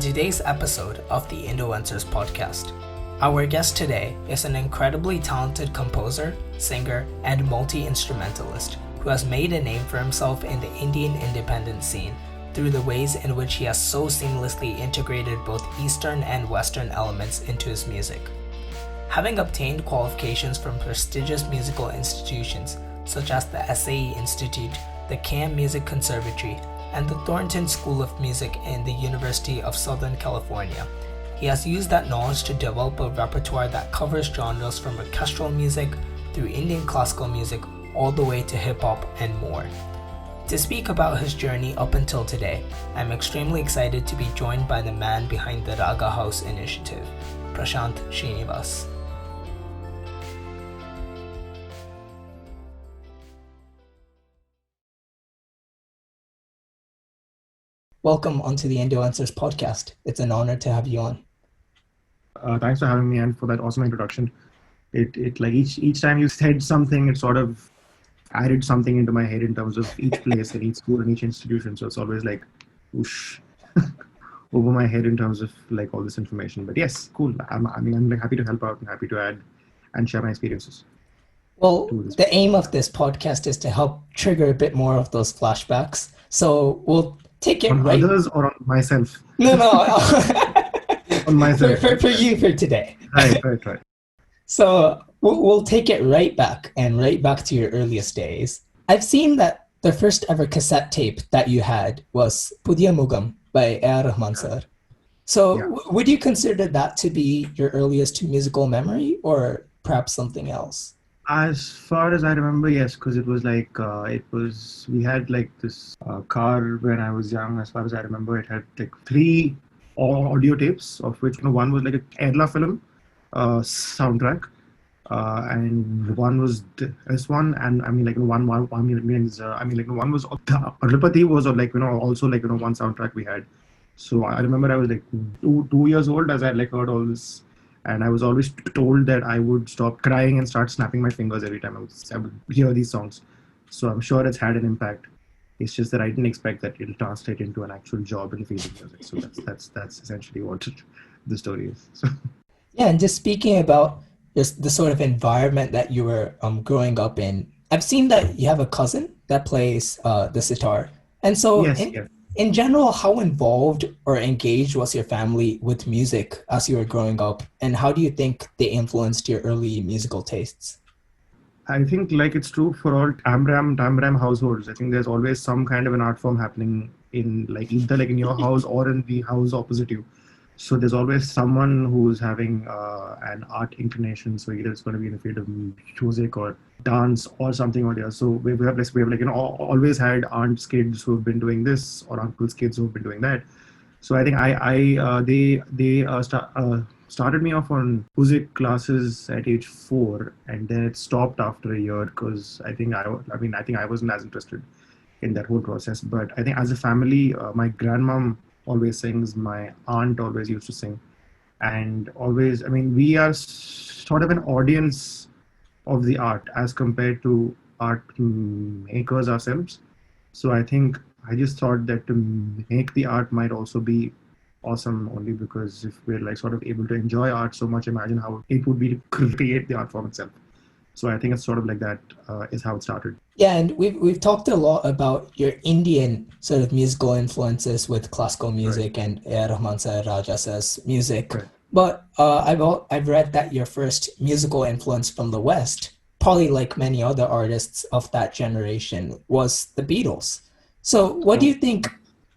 today's episode of the Indoencers podcast. Our guest today is an incredibly talented composer, singer, and multi-instrumentalist who has made a name for himself in the Indian independent scene through the ways in which he has so seamlessly integrated both Eastern and Western elements into his music. Having obtained qualifications from prestigious musical institutions such as the SAE Institute, the CAM Music Conservatory, and the Thornton School of Music in the University of Southern California, he has used that knowledge to develop a repertoire that covers genres from orchestral music through Indian classical music all the way to hip-hop and more. To speak about his journey up until today, I'm extremely excited to be joined by the man behind the RagaHaus initiative, Prashanth Srinivas. Welcome onto the Indoencers podcast. It's an honor to have you on. Thanks for having me and for that awesome introduction. It like each time you said something, it sort of added something into my head in terms of each place and each school and each institution. So it's always like whoosh over my head in terms of like all this information. But yes, cool. I'm like happy to help out and happy to add and share my experiences. Well, the aim of this podcast is to help trigger a bit more of those flashbacks. So we'll take it on right. Others or on myself? No. On myself. For you for today. Right. So we'll take it right back to your earliest days. I've seen that the first ever cassette tape that you had was Pudiya Mugam by Rahman sir. So Yeah. Would you consider that to be your earliest musical memory or perhaps something else? As far as I remember, yes, because it was like, we had like this car when I was young. As far as I remember, it had like 3 audio tapes, of which one was like a Kerala film soundtrack, and one was this one, and one was Arulapati was like also like one soundtrack we had. So I remember I was like 2 years old as I like heard all this. And I was always told that I would stop crying and start snapping my fingers every time I would hear these songs. So I'm sure it's had an impact. It's just that I didn't expect that it'll translate into an actual job in the field of music. So that's essentially what the story is. So. Yeah, and just speaking about the sort of environment that you were growing up in, I've seen that you have a cousin that plays the sitar. And so Yes. In general, how involved or engaged was your family with music as you were growing up? And how do you think they influenced your early musical tastes? I think like it's true for all Tamram households. I think there's always some kind of an art form happening in like either like in your house or in the house opposite you. So there's always someone who's having an art inclination. So either it's going to be in the field of music or dance or something or the other. So we have always had aunts' kids who have been doing this or uncles' kids who have been doing that. So I think they started me off on music classes at age 4, and then it stopped after a year because I think I wasn't as interested in that whole process. But I think as a family, my grandmom always sings, my aunt always used to sing, and always, we are sort of an audience of the art as compared to art makers ourselves. So I think I just thought that to make the art might also be awesome, only because if we're like sort of able to enjoy art so much, imagine how it would be to create the art form itself. So I think it's sort of like that is how it started. Yeah, and we've talked a lot about your Indian sort of musical influences with classical music and Rahman sir, Raja sir's music. Right. But I've read that your first musical influence from the West, probably like many other artists of that generation, was the Beatles. So what do you think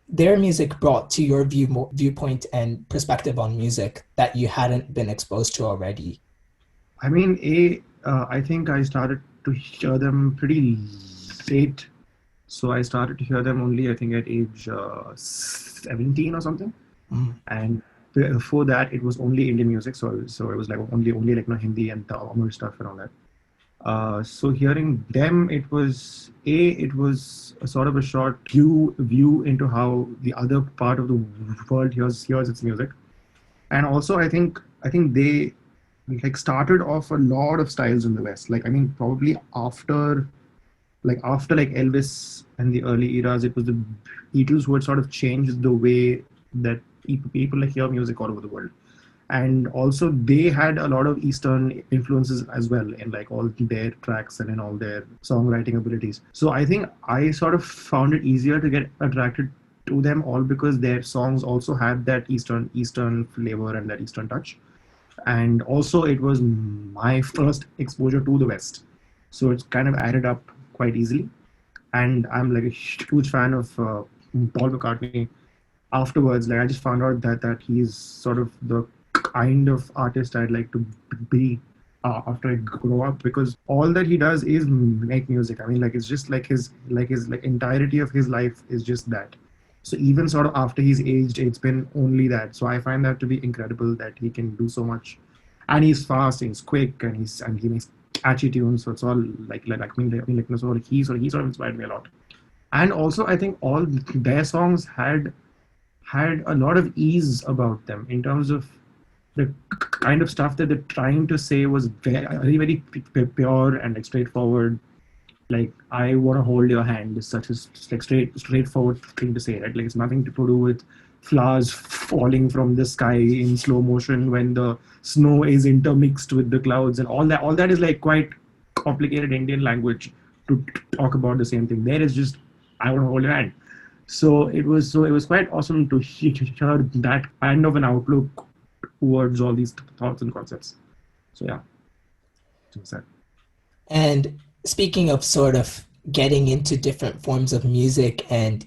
their music brought to your viewpoint and perspective on music that you hadn't been exposed to already? I think I started to hear them pretty late. So I started to hear them only, I think, at age 17 or something. And before that, it was only Indian music. So it was like only like Hindi and Tamil stuff and all that. So hearing them, it was a sort of a short view into how the other part of the world hears its music. And also, I think they like started off a lot of styles in the West. Probably after Elvis and the early eras, it was the Beatles who had sort of changed the way that people like hear music all over the world. And also they had a lot of Eastern influences as well in like all their tracks and in all their songwriting abilities. So I think I sort of found it easier to get attracted to them all because their songs also had that Eastern flavor and that Eastern touch. And also it was my first exposure to the West, so it's kind of added up quite easily. And I'm like a huge fan of Paul McCartney. Afterwards, like I just found out that he's sort of the kind of artist I'd like to be after I grow up, because all that he does is make music. I mean, like it's just like his like entirety of his life is just that. So even sort of after he's aged, it's been only that. So I find that to be incredible that he can do so much, and he's fast, and he's quick, and he makes catchy tunes. So it's all like so he sort of inspired me a lot. And also I think all their songs had a lot of ease about them in terms of the kind of stuff that they're trying to say was very, very pure and like straightforward. Like I want to hold your hand is such a like straightforward thing to say, right? Like it's nothing to do with flowers falling from the sky in slow motion when the snow is intermixed with the clouds, and all that is like quite complicated Indian language to talk about the same thing. There is just I want to hold your hand. So it was quite awesome to hear that kind of an outlook towards all these thoughts and concepts. So yeah, just that. And speaking of sort of getting into different forms of music and,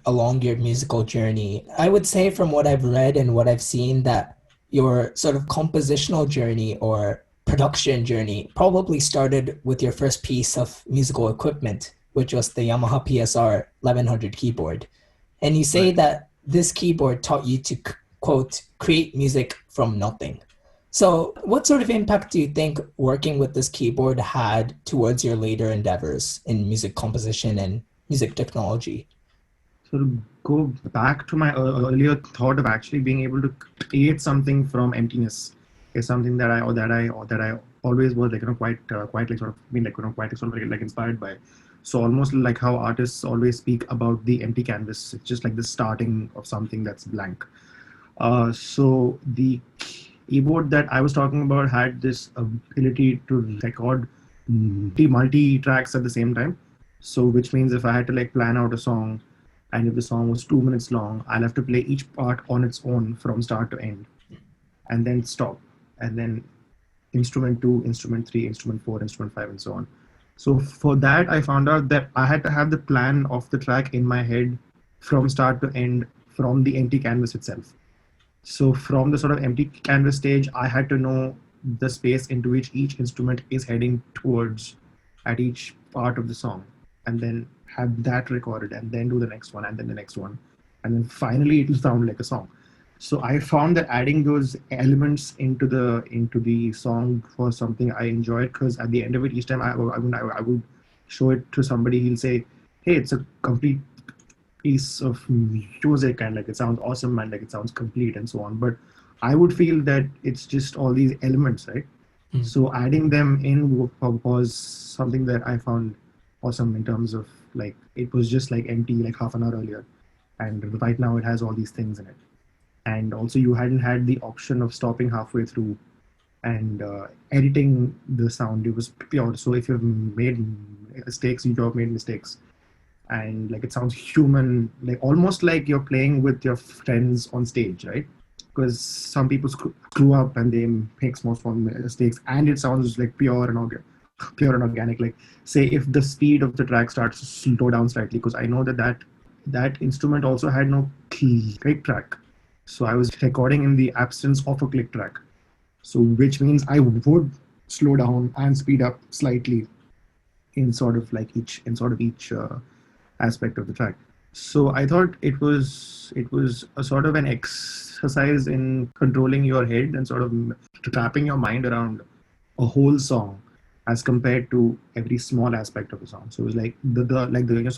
along your musical journey, I would say from what I've read and what I've seen that your sort of compositional journey or production journey probably started with your first piece of musical equipment, which was the Yamaha PSR 1100 keyboard. And you say Right. that this keyboard taught you to, quote, create music from nothing. So, what sort of impact do you think working with this keyboard had towards your later endeavors in music composition and music technology? So to go back to my earlier thought of actually being able to create something from emptiness is something that I always was like quite like sort of been like quite sort of like inspired by. So almost like how artists always speak about the empty canvas. It's just like the starting of something that's blank. So the keyboard that I was talking about had this ability to record multi tracks at the same time. So which means if I had to like plan out a song, and if the song was 2 minutes long, I'll have to play each part on its own from start to end, and then stop, and then instrument two, instrument three, instrument four, instrument five, and so on. So for that, I found out that I had to have the plan of the track in my head from start to end from the empty canvas itself. So from the sort of empty canvas stage, I had to know the space into which each instrument is heading towards at each part of the song, and then have that recorded, and then do the next one, and then the next one, and then finally it will sound like a song. So I found that adding those elements into the song was something I enjoyed, because at the end of it, each time I would show it to somebody, he'll say, "Hey, it's a complete piece of music, and like it sounds awesome, and like it sounds complete, and so on." But I would feel that it's just all these elements, right? Mm. So adding them in was something that I found awesome, in terms of like it was just like empty like half an hour earlier, and right now it has all these things in it. And also you hadn't had the option of stopping halfway through and editing the sound. It was pure. So if you've made mistakes, you have made mistakes, and like it sounds human, like almost like you're playing with your friends on stage, right? Because some people screw up and they make small mistakes, and it sounds like pure and organic. Like say if the speed of the track starts to slow down slightly, because I know that instrument also had no click track, so I was recording in the absence of a click track. So which means I would slow down and speed up slightly in sort of each aspect of the track. So I thought it was a sort of an exercise in controlling your head and sort of wrapping your mind around a whole song as compared to every small aspect of the song. So it was like the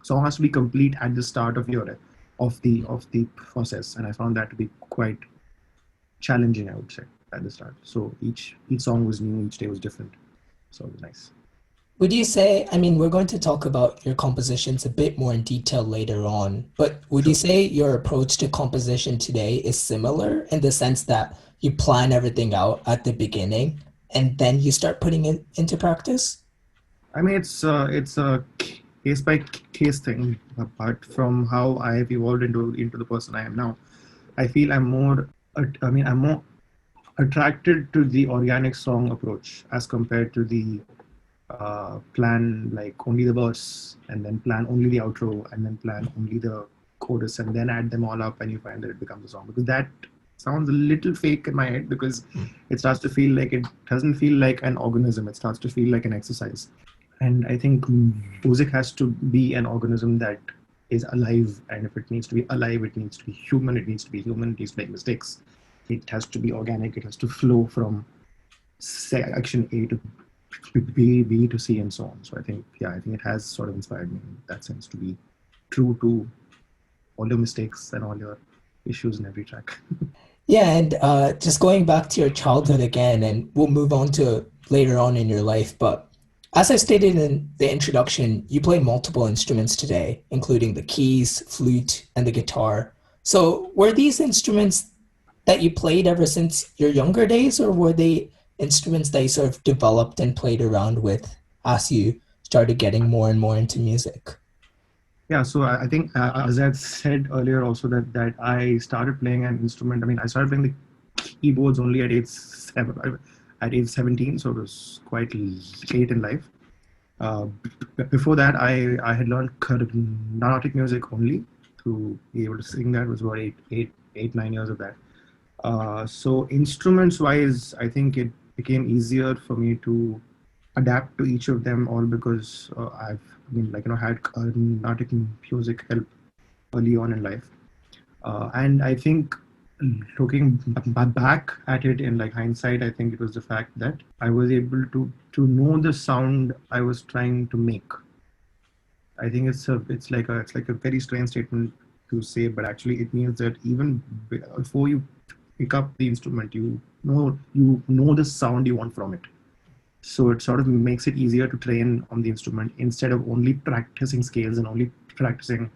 song has to be complete at the start of the process, and I found that to be quite challenging, I would say, at the start. So each song was new, each day was different. So it was nice. Would you say, I mean, we're going to talk about your compositions a bit more in detail later on, but would you Sure. say your approach to composition today is similar in the sense that you plan everything out at the beginning and then you start putting it into practice? I mean, it's a case by case thing. Apart from how I've evolved into the person I am now, I feel I'm more attracted to the organic song approach as compared to the plan like only the verse and then plan only the outro and then plan only the chorus and then add them all up and you find that it becomes a song, because that sounds a little fake in my head, because it starts to feel like, it doesn't feel like an organism, it starts to feel like an exercise. And I think music has to be an organism that is alive, and if it needs to be alive, it needs to be human, it needs to be human, it needs to make mistakes, it has to be organic, it has to flow from say action A to B to C and so on. So I think, yeah, I think it has sort of inspired me in that sense to be true to all your mistakes and all your issues in every track. Yeah, and just going back to your childhood again, and we'll move on to later on in your life. But as I stated in the introduction, you play multiple instruments today, including the keys, flute, and the guitar. So were these instruments that you played ever since your younger days, or were they instruments that you sort of developed and played around with as you started getting more and more into music? Yeah, so I think as I said earlier also that I started playing an instrument. I mean, I started playing the keyboards only at at age 17, so it was quite late in life. Before that, I had learned Carnatic music only to be able to sing. That was about 9 years of that. So instruments wise, I think it became easier for me to adapt to each of them, all because I mean, like, had Carnatic music help early on in life. And I think looking back at it in like hindsight, I think it was the fact that I was able to know the sound I was trying to make. I think it's like a very strange statement to say, but actually it means that even before you pick up the instrument, you know the sound you want from it. So it sort of makes it easier to train on the instrument instead of only practicing scales and only practicing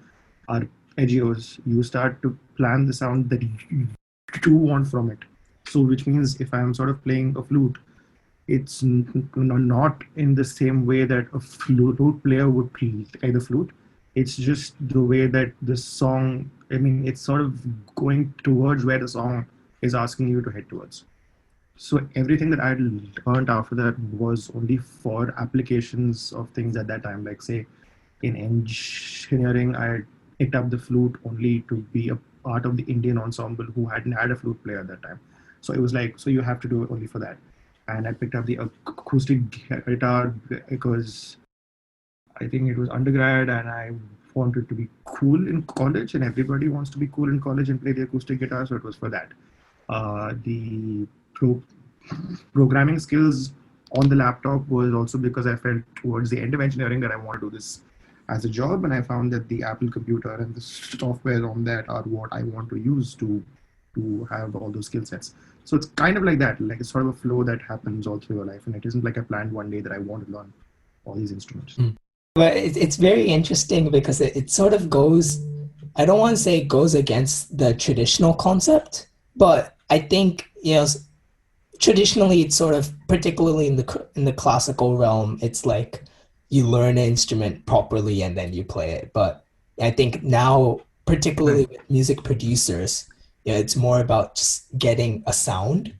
arpeggios. You start to plan the sound that you want from it. So which means if I'm sort of playing a flute, it's not in the same way that a flute player would play the flute. It's just the way that the song, I mean, it's sort of going towards where the song is asking you to head towards. So everything that I learned after that was only for applications of things at that time. Like say in engineering, I picked up the flute only to be a part of the Indian ensemble who hadn't had a flute player at that time. So it was like, so you have to do it only for that. And I picked up the acoustic guitar because I think it was undergrad and I wanted to be cool in college, and everybody wants to be cool in college and play the acoustic guitar. So it was for that. The pro- programming skills on the laptop was also because I felt towards the end of engineering that I want to do this as a job, and I found that the Apple computer and the software on that are what I want to use to have all those skill sets. So it's kind of like that, like it's sort of a flow that happens all through your life, and it isn't like I planned one day that I want to learn all these instruments. But it's very interesting because it sort of goes, I don't want to say it goes against the traditional concept, but I think, traditionally it's sort of, particularly in the classical realm, it's like you learn an instrument properly and then you play it. But I think now, Right. particularly with music producers, it's more about just getting a sound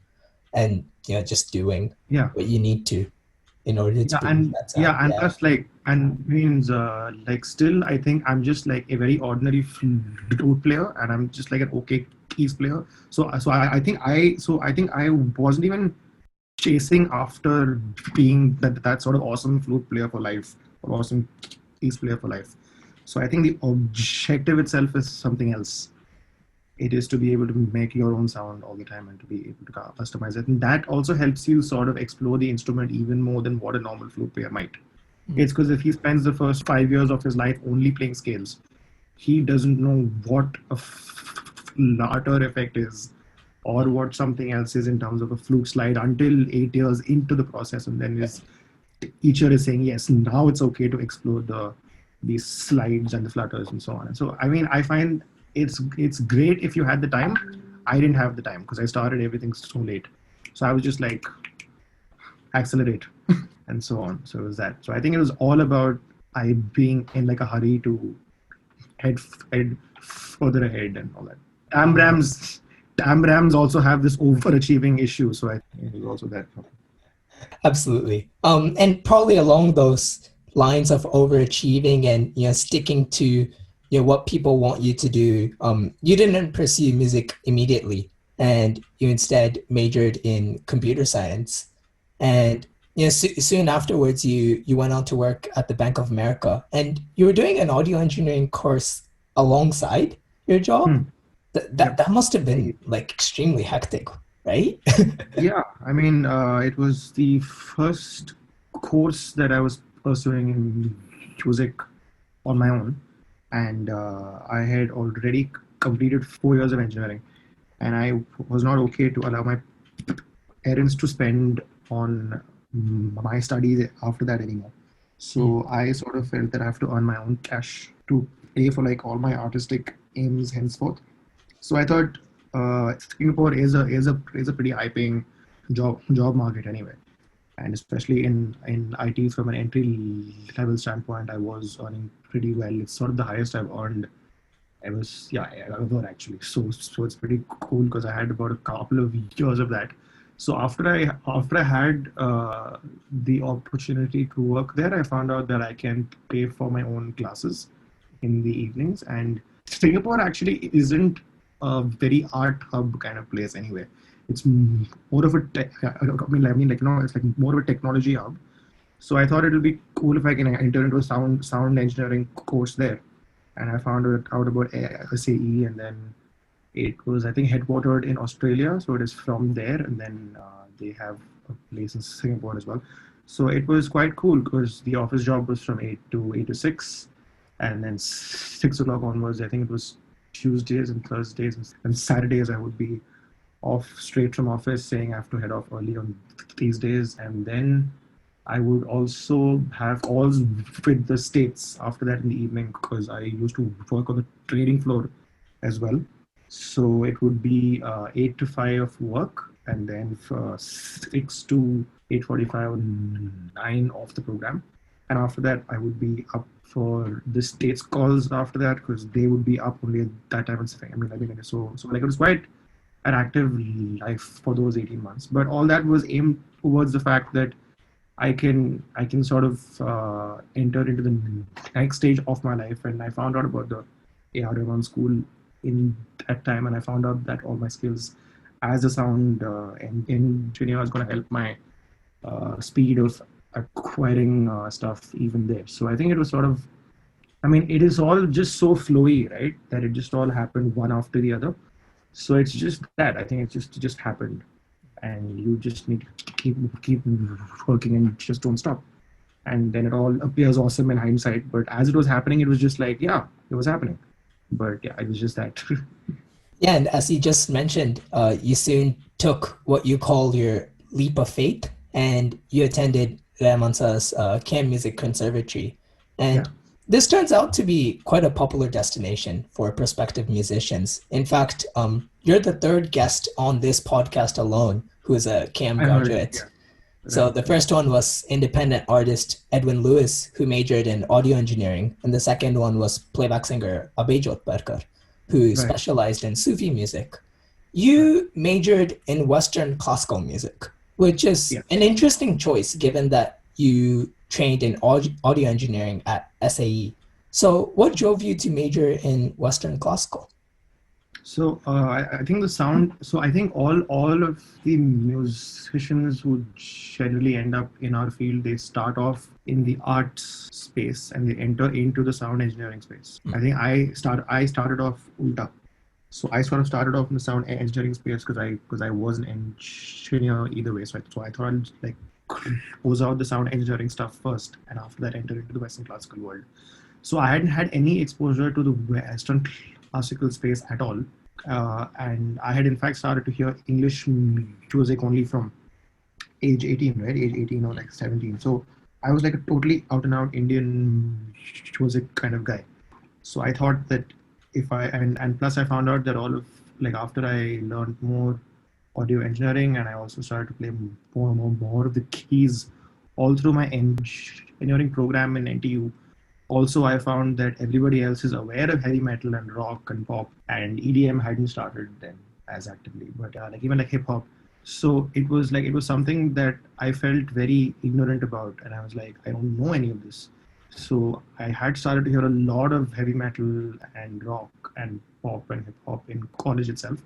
and just doing Yeah. what you need to in order to produce that sound. Yeah, and Yeah. plus like and means like still I think I'm just like a very ordinary flute player, and I'm just like an okay keys player. I think I wasn't even chasing after being that sort of awesome flute player for life or awesome keys player for life. So I think the objective itself is something else. It is to be able to make your own sound all the time and to be able to customize it, and that also helps you sort of explore the instrument even more than what a normal flute player might. Mm. It's because if he spends the first 5 years of his life only playing scales, he doesn't know what a flutter effect is or what something else is in terms of a flute slide until 8 years into the process, and then is teacher is saying, yes, now it's okay to explore these slides and the flutters and so on. And so, I mean, I find it's great if you had the time. I didn't have the time because I started everything so late. So I was just like, accelerate and so on. So it was that. So I think it was all about I being in like a hurry to head further ahead and all that. Tamrams also have this overachieving issue. So I think it was also that. Absolutely. And probably along those lines of overachieving and sticking to what people want you to do, you didn't pursue music immediately, and you instead majored in computer science. And soon afterwards, you went on to work at the Bank of America, and you were doing an audio engineering course alongside your job. That must have been like extremely hectic, right? Yeah, I mean, it was the first course that I was pursuing in music on my own, and I had already completed 4 years of engineering, and I was not okay to allow my parents to spend on my studies after that anymore. So I sort of felt that I have to earn my own cash to pay for like all my artistic aims henceforth. So I thought Singapore is a pretty high paying job market anyway, and especially in IT from an entry level standpoint, I was earning pretty well. It's sort of the highest I've earned ever actually. So it's pretty cool because I had about a couple of years of that. So after I had the opportunity to work there, I found out that I can pay for my own classes in the evenings. And Singapore actually isn't a very art hub kind of place anyway. It's more of a it's like more of a technology hub. So I thought it would be cool if I can enter into a sound engineering course there. And I found out about SAE, and then it was, I think, headquartered in Australia. So it is from there, and then they have a place in Singapore as well. So it was quite cool because the office job was from 8 to 6, and then 6 o'clock onwards. I think it was Tuesdays and Thursdays and Saturdays. I would be off straight from office, saying I have to head off early on these days, and then I would also have calls with the States after that in the evening because I used to work on the trading floor as well. So it would be 8 to 5 of work, and then 6 to 8:45 or 9 off the program. And after that, I would be up for the States calls after that because they would be up only at that time. So like it was quite an active life for those 18 months. But all that was aimed towards the fact that I can sort of enter into the next stage of my life. And I found out about the AR school in that time, and I found out that all my skills as a sound engineer was going to help my speed of acquiring stuff even there. So I think it was sort of, I mean, it is all just so flowy, right? That it just all happened one after the other. So it's just that I think it just happened, and you just need to keep working and just don't stop. And then it all appears awesome in hindsight. But as it was happening, it was just like, yeah, it was happening. But yeah, it was just that. Yeah, and as you just mentioned, you soon took what you call your leap of faith, and you attended RagaHaus Cam Music Conservatory. And this turns out to be quite a popular destination for prospective musicians. In fact, you're the third guest on this podcast alone who is a CAM graduate. So the first one was independent artist Edwin Lewis, who majored in audio engineering, and the second one was playback singer Abhijot Parkar, who specialized in Sufi music. You majored in Western classical music, which is an interesting choice given that you trained in audio engineering at SAE. So what drove you to major in Western classical? So I think the sound. So I think all of the musicians who generally end up in our field, they start off in the arts space and they enter into the sound engineering space. I think I started off ulta. So I sort of started off in the sound engineering space because I was an engineer either way. So I thought I'd like close out the sound engineering stuff first, and after that enter into the Western classical world. So I hadn't had any exposure to the Western classical space at all. And I had in fact started to hear English music only from age 18, right? Age 18 or like 17. So I was like a totally out and out Indian music kind of guy. So I thought that if I and plus I found out that all of like after I learned more audio engineering and I also started to play more of the keys all through my engineering program in NTU. Also, I found that everybody else is aware of heavy metal and rock and pop, and EDM hadn't started then as actively, but like even like hip hop. So it was something that I felt very ignorant about, and I was like, I don't know any of this. So I had started to hear a lot of heavy metal and rock and pop and hip hop in college itself,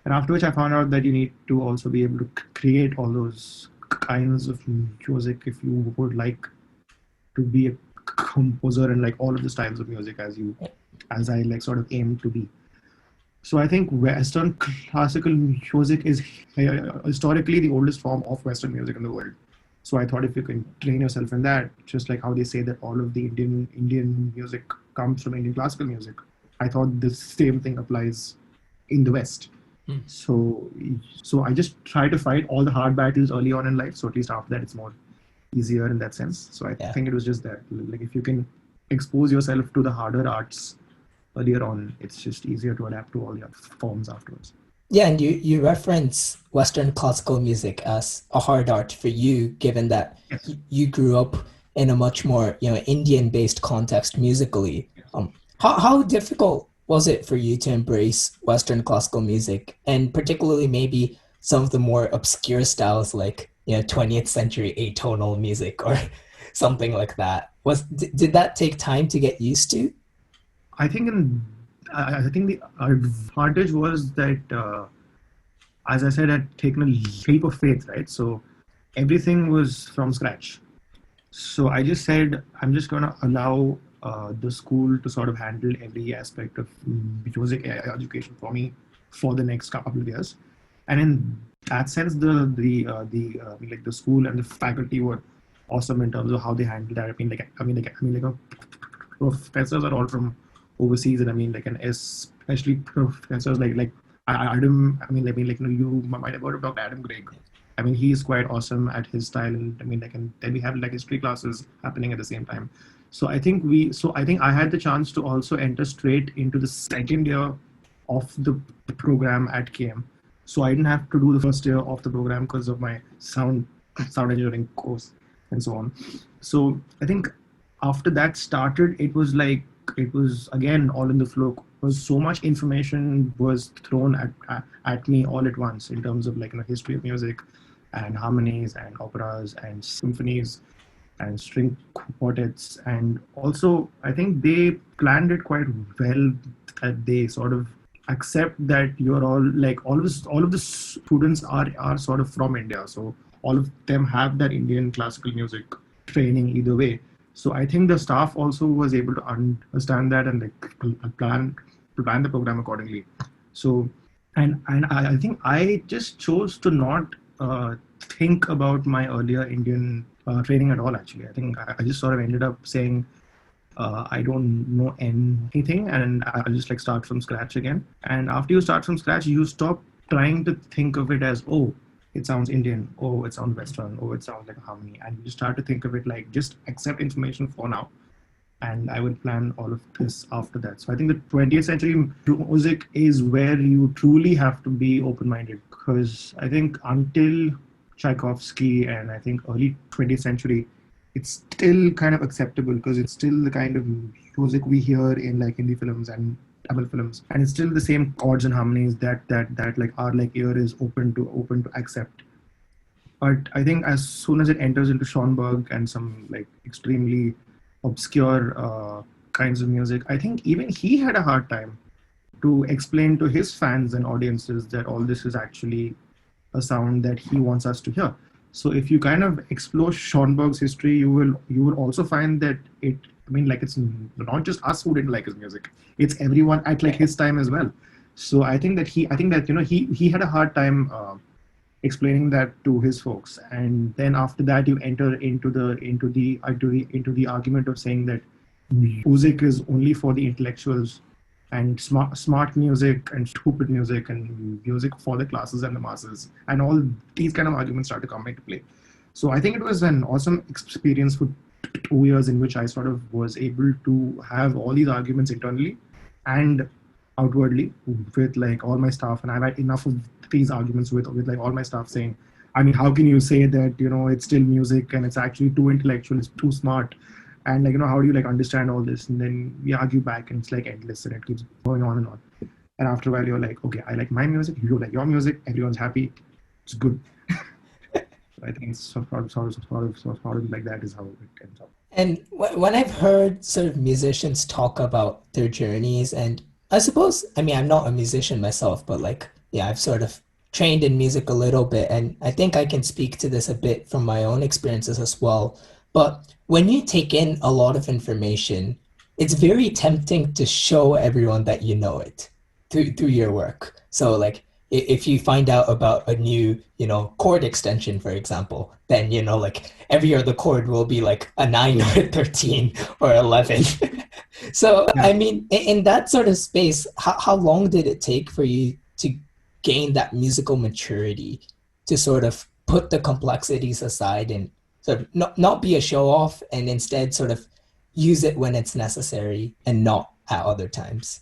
and after which I found out that you need to also be able to create all those kinds of music if you would like to be a composer and like all of the styles of music as I like sort of aim to be. So I think Western classical music is historically the oldest form of Western music in the world. So I thought if you can train yourself in that, just like how they say that all of the Indian music comes from Indian classical music, I thought the same thing applies in the West. So so I just try to fight all the hard battles early on in life. So at least after that, it's more easier in that sense. So I think it was just that, like if you can expose yourself to the harder arts earlier on, it's just easier to adapt to all the other forms afterwards. Yeah, and you reference Western classical music as a hard art for you, given that Yes. you grew up in a much more, Indian-based context musically. Yes. How difficult was it for you to embrace Western classical music, and particularly maybe some of the more obscure styles like, 20th century atonal music or something like that? Did that take time to get used to? I think I think the advantage was that as I said, I'd taken a leap of faith, right? So everything was from scratch. So I just said, I'm just going to allow the school to sort of handle every aspect of music education for me for the next couple of years. And in that sense, like the school and the faculty were awesome in terms of how they handled that. Professors are all from overseas, and I mean, like, and especially professors like Adam. You might have heard of Dr. Adam Gregg. I mean, he's quite awesome at his style, and I mean, like, and then we have like history classes happening at the same time. So I think I had the chance to also enter straight into the second year of the program at KM. So I didn't have to do the first year of the program because of my sound engineering course and so on. So I think after that started, it was again all in the flow. Was so much information was thrown at me all at once in terms of like history of music and harmonies and operas and symphonies and string quartets. And also I think they planned it quite well, that they sort of accept that you're all like all of the students are sort of from India, so all of them have that Indian classical music training either way. So I think the staff also was able to understand that and like plan the program accordingly. So and I think I just chose to not think about my earlier Indian training at all. Actually, I think I just sort of ended up saying I don't know anything, and I'll just like start from scratch again. And after you start from scratch, you stop trying to think of it as, oh, it sounds Indian, oh, it sounds Western, oh, it sounds like a harmony, and you start to think of it like just accept information for now, and I will plan all of this after that. So I think the 20th century music is where you truly have to be open-minded, because I think until Tchaikovsky and I think early 20th century, it's still kind of acceptable because it's still the kind of music we hear in like Hindi films and Tamil films, and it's still the same chords and harmonies that like our like ear is open to accept. But I think as soon as it enters into Schoenberg and some like extremely obscure kinds of music, I think even he had a hard time to explain to his fans and audiences that all this is actually a sound that he wants us to hear. So if you kind of explore Schoenberg's history, you will also find that it. I mean, like it's not just us who didn't like his music; it's everyone at like his time as well. So I think that he had a hard time explaining that to his folks, and then after that you enter into the argument of saying that music is only for the intellectuals, and smart music and stupid music and music for the classes and the masses, and all these kind of arguments start to come into play. So I think it was an awesome experience for 2 years in which I sort of was able to have all these arguments internally and outwardly with like all my staff. And I've had enough of these arguments with like all my staff saying, I mean, how can you say that, it's still music and it's actually too intellectual, it's too smart. And like, how do you like understand all this? And then we argue back and it's like endless and it keeps going on and on. And after a while, you're like, okay, I like my music, you like your music, everyone's happy, it's good. I think it's sort of like that is how it ends up. And when I've heard sort of musicians talk about their journeys, and I suppose, I mean, I'm not a musician myself, but like, yeah, I've sort of trained in music a little bit, and I think I can speak to this a bit from my own experiences as well. But when you take in a lot of information, it's very tempting to show everyone that you know it through your work. So like if you find out about a new, chord extension, for example, then, like every other chord will be like a 9 or a 13 or 11. So, Yeah. I mean, in that sort of space, how long did it take for you to gain that musical maturity to sort of put the complexities aside and sort of not be a show off and instead sort of use it when it's necessary and not at other times?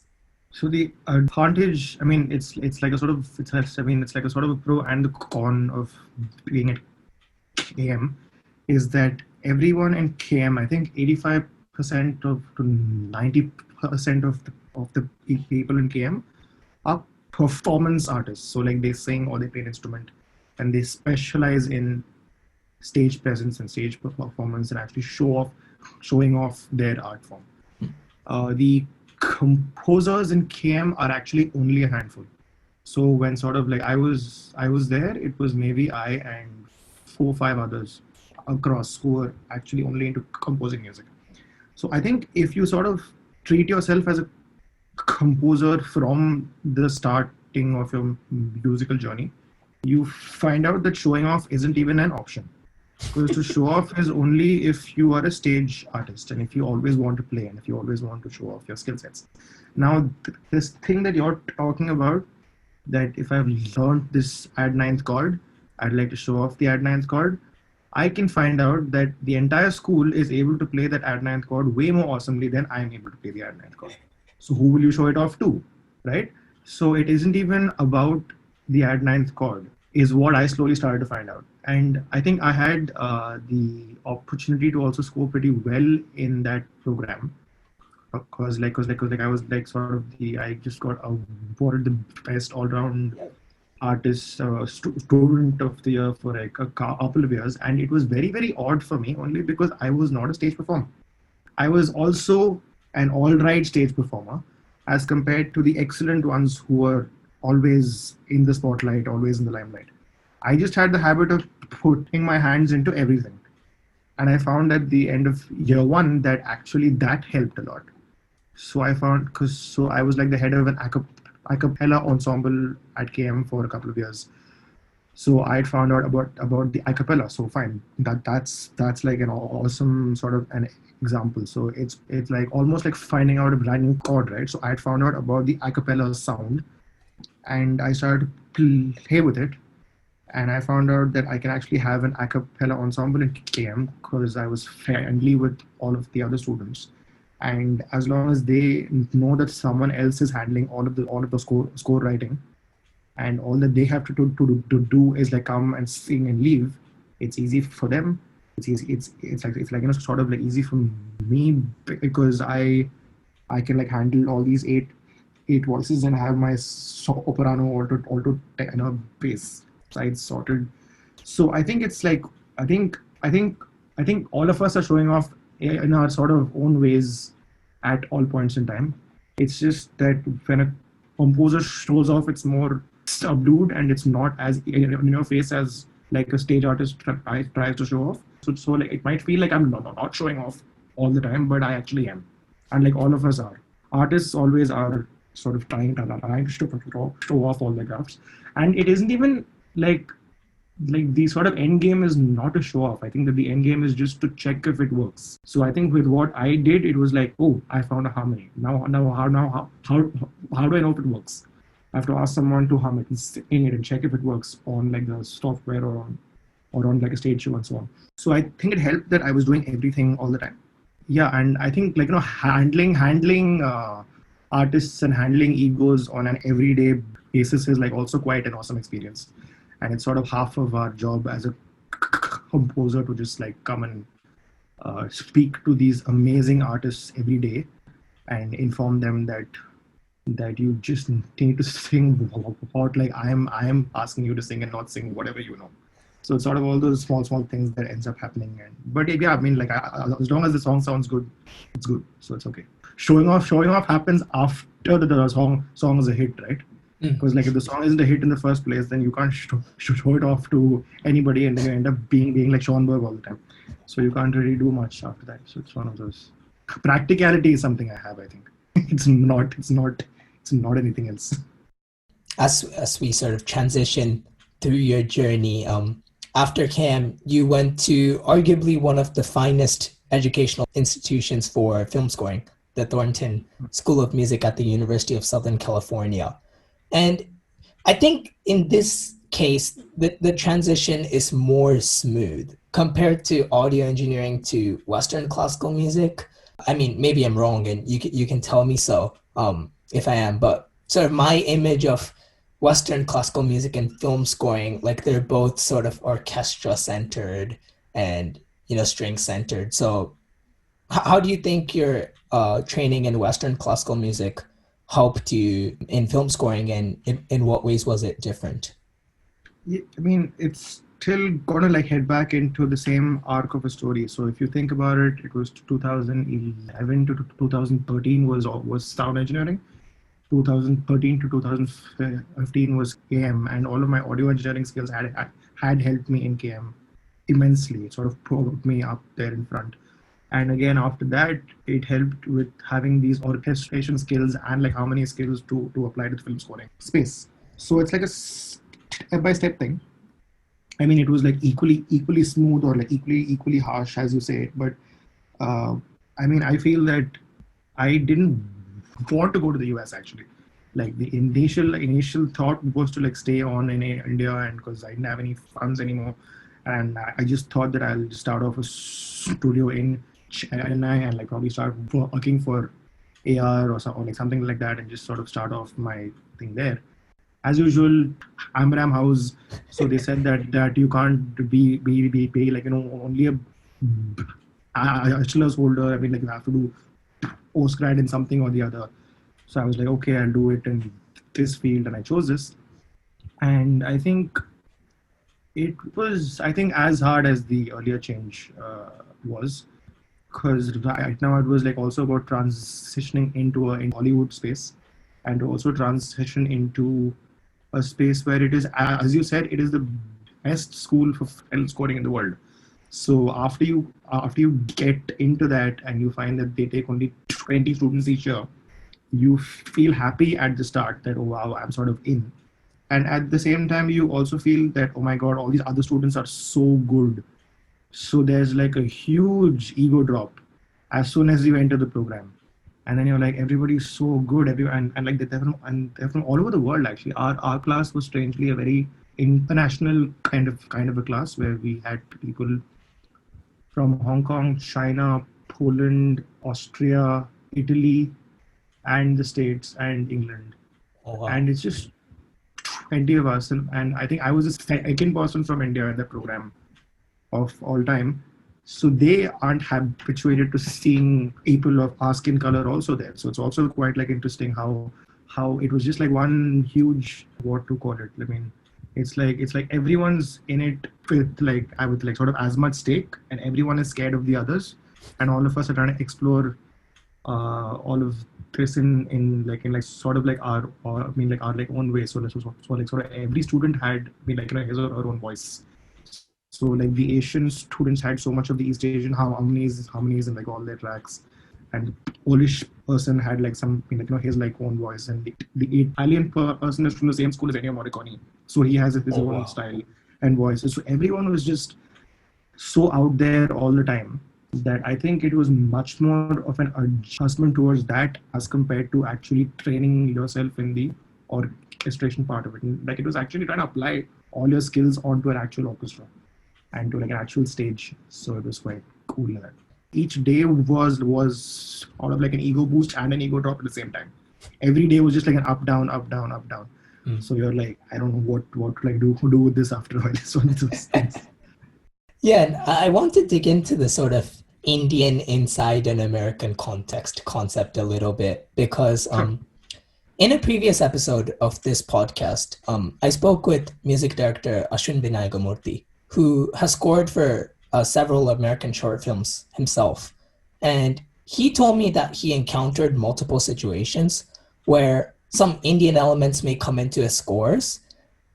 So the advantage, I mean, it's like a sort of it's like a sort of a pro and the con of being at KM is that everyone in KM, I think 85% of to 90% of the people in KM are performance artists. So like they sing or they play an instrument, and they specialize in stage presence and stage performance and actually showing off their art form. The composers in KM are actually only a handful. So when sort of like I was there, it was maybe I and 4 or 5 others across who were actually only into composing music. So I think if you sort of treat yourself as a composer from the starting of your musical journey, you find out that showing off isn't even an option. Because to show off is only if you are a stage artist and if you always want to play and if you always want to show off your skill sets. Now, this thing that you're talking about, that if I've learned this add ninth chord, I'd like to show off the add ninth chord, I can find out that the entire school is able to play that add ninth chord way more awesomely than I'm able to play the add ninth chord. So who will you show it off to, right? So it isn't even about the add ninth chord, is what I slowly started to find out. And I think I had the opportunity to also score pretty well in that program. Because I was like sort of I just got awarded the best all-round artist student of the year for like a couple of years, and it was very, very odd for me only because I was not a stage performer. I was also an all-right stage performer as compared to the excellent ones who were always in the spotlight, always in the limelight. I just had the habit of putting my hands into everything. And I found at the end of year 1 that actually that helped a lot. So I found, so I was like the head of an a cappella ensemble at KM for a couple of years. So I'd found out about the a cappella. So fine, that's like an awesome sort of an example. So it's like almost like finding out a brand new chord, right? So I'd found out about the a cappella sound, and I started to play with it. And I found out that I can actually have an a cappella ensemble in KM because I was friendly with all of the other students. And as long as they know that someone else is handling all of the score writing, and all that they have to do is like come and sing and leave, it's easy for them. It's easy. It's like sort of like easy for me because I can like handle all these eight voices and have my soprano, alto, tenor, bass sides sorted. So I think it's like I think all of us are showing off in our sort of own ways at all points in time. It's just that when a composer shows off, it's more subdued and it's not as in your face as like a stage artist tries to show off. So like it might feel like I'm not showing off all the time, but I actually am, and like all of us are. Artists always are sort of trying to show off all the graphs, and it isn't even like the sort of end game is not a show off. I think that the end game is just to check if it works. So I think with what I did, it was like, oh, I found a harmony. Now how do I know if it works? I have to ask someone to hum it and sing it and check if it works on like the software or or on like a stage show and so on. So I think it helped that I was doing everything all the time. Yeah, and I think like handling artists and handling egos on an everyday basis is like also quite an awesome experience, and it's sort of half of our job as a composer to just like come and speak to these amazing artists every day and inform them that you just need to sing what like I am asking you to sing and not sing whatever you know. So it's sort of all those small things that ends up happening. And but yeah, I mean, like as long as the song sounds good, it's good. So it's okay. Showing off happens after the song is a hit, right? Because like if the song isn't a hit in the first place, then you can't show it off to anybody, and then you end up being like Schoenberg all the time. So you can't really do much after that. So it's one of those. Practicality is something I have. I think it's not anything else. As we sort of transition through your journey, after CAM, you went to arguably one of the finest educational institutions for film scoring, the Thornton School of Music at the University of Southern California. And I think in this case, the transition is more smooth compared to audio engineering to Western classical music. I mean, maybe I'm wrong, and you can tell me so if I am, but sort of my image of Western classical music and film scoring, like they're both sort of orchestra centered and, string centered. So how do you think your training in Western classical music helped you in film scoring, and in what ways was it different? Yeah, I mean, it's still gonna like head back into the same arc of a story. So if you think about it, it was 2011 to 2013 was sound engineering. 2013 to 2015 was KM, and all of my audio engineering skills had helped me in KM immensely. It sort of put me up there in front. And again, after that, it helped with having these orchestration skills and like how many skills to apply to the film scoring space. So it's like a step-by-step thing. I mean, it was like equally smooth or like equally harsh, as you say. But I mean, I feel that I didn't want to go to the US actually. Like the initial thought was to like stay on in India, and because I didn't have any funds anymore, and I just thought that I'll start off a studio in Chennai and like probably start working for AR or something like that, and just sort of start off my thing there. As usual, RagaHaus. So they said that you can't be like only a bachelor's holder. I mean, like you have to do postgrad in something or the other. So I was like, okay, I'll do it in this field, and I chose this. And I think it was, as hard as the earlier change was, because right now it was like also about transitioning into a Hollywood space, and to also transition into a space where it is, as you said, it is the best school for film scoring in the world. So after you get into that and you find that they take only 20 students each year, you feel happy at the start that, oh wow, I'm sort of in. And at the same time, you also feel that, oh my God, all these other students are so good. So there's like a huge ego drop as soon as you enter the program. And then you're like, everybody's so good, and like they're from all over the world actually. Our class was strangely a very international kind of a class, where we had people from Hong Kong, China, Poland, Austria, Italy, and the States and England. Oh, wow. And it's just 20 of us. And I think I was the second person from India in the program of all time. So they aren't habituated to seeing people of our skin color also there. So it's also quite like interesting how it was just like one huge, what to call it. I mean, it's like everyone's in it with like sort of as much stake, and everyone is scared of the others, and all of us are trying to explore all of this in sort of like our own way. So sort of every student had his or her own voice. So like the Asian students had so much of the East Asian harmonies in like all their tracks, and the Polish person had like some his like own voice, and the Italian person is from the same school as Ennio Morricone, so he has his own style and voice. So everyone was just so out there all the time that I think it was much more of an adjustment towards that as compared to actually training yourself in the orchestration part of it. And like it was actually trying to apply all your skills onto an actual orchestra. and to like an actual stage. So it was quite cool. That each day was out of like an ego boost and an ego drop at the same time. Every day was just like an up down, up down, up down. So you're like, I don't know what to like do with this after all. It's one of those things. Yeah, and I want to dig into the sort of Indian inside an American context concept a little bit because in a previous episode of this podcast, I spoke with music director Ashwin Vinayagamurthy, who has scored for several American short films himself. And he told me that he encountered multiple situations where some Indian elements may come into his scores,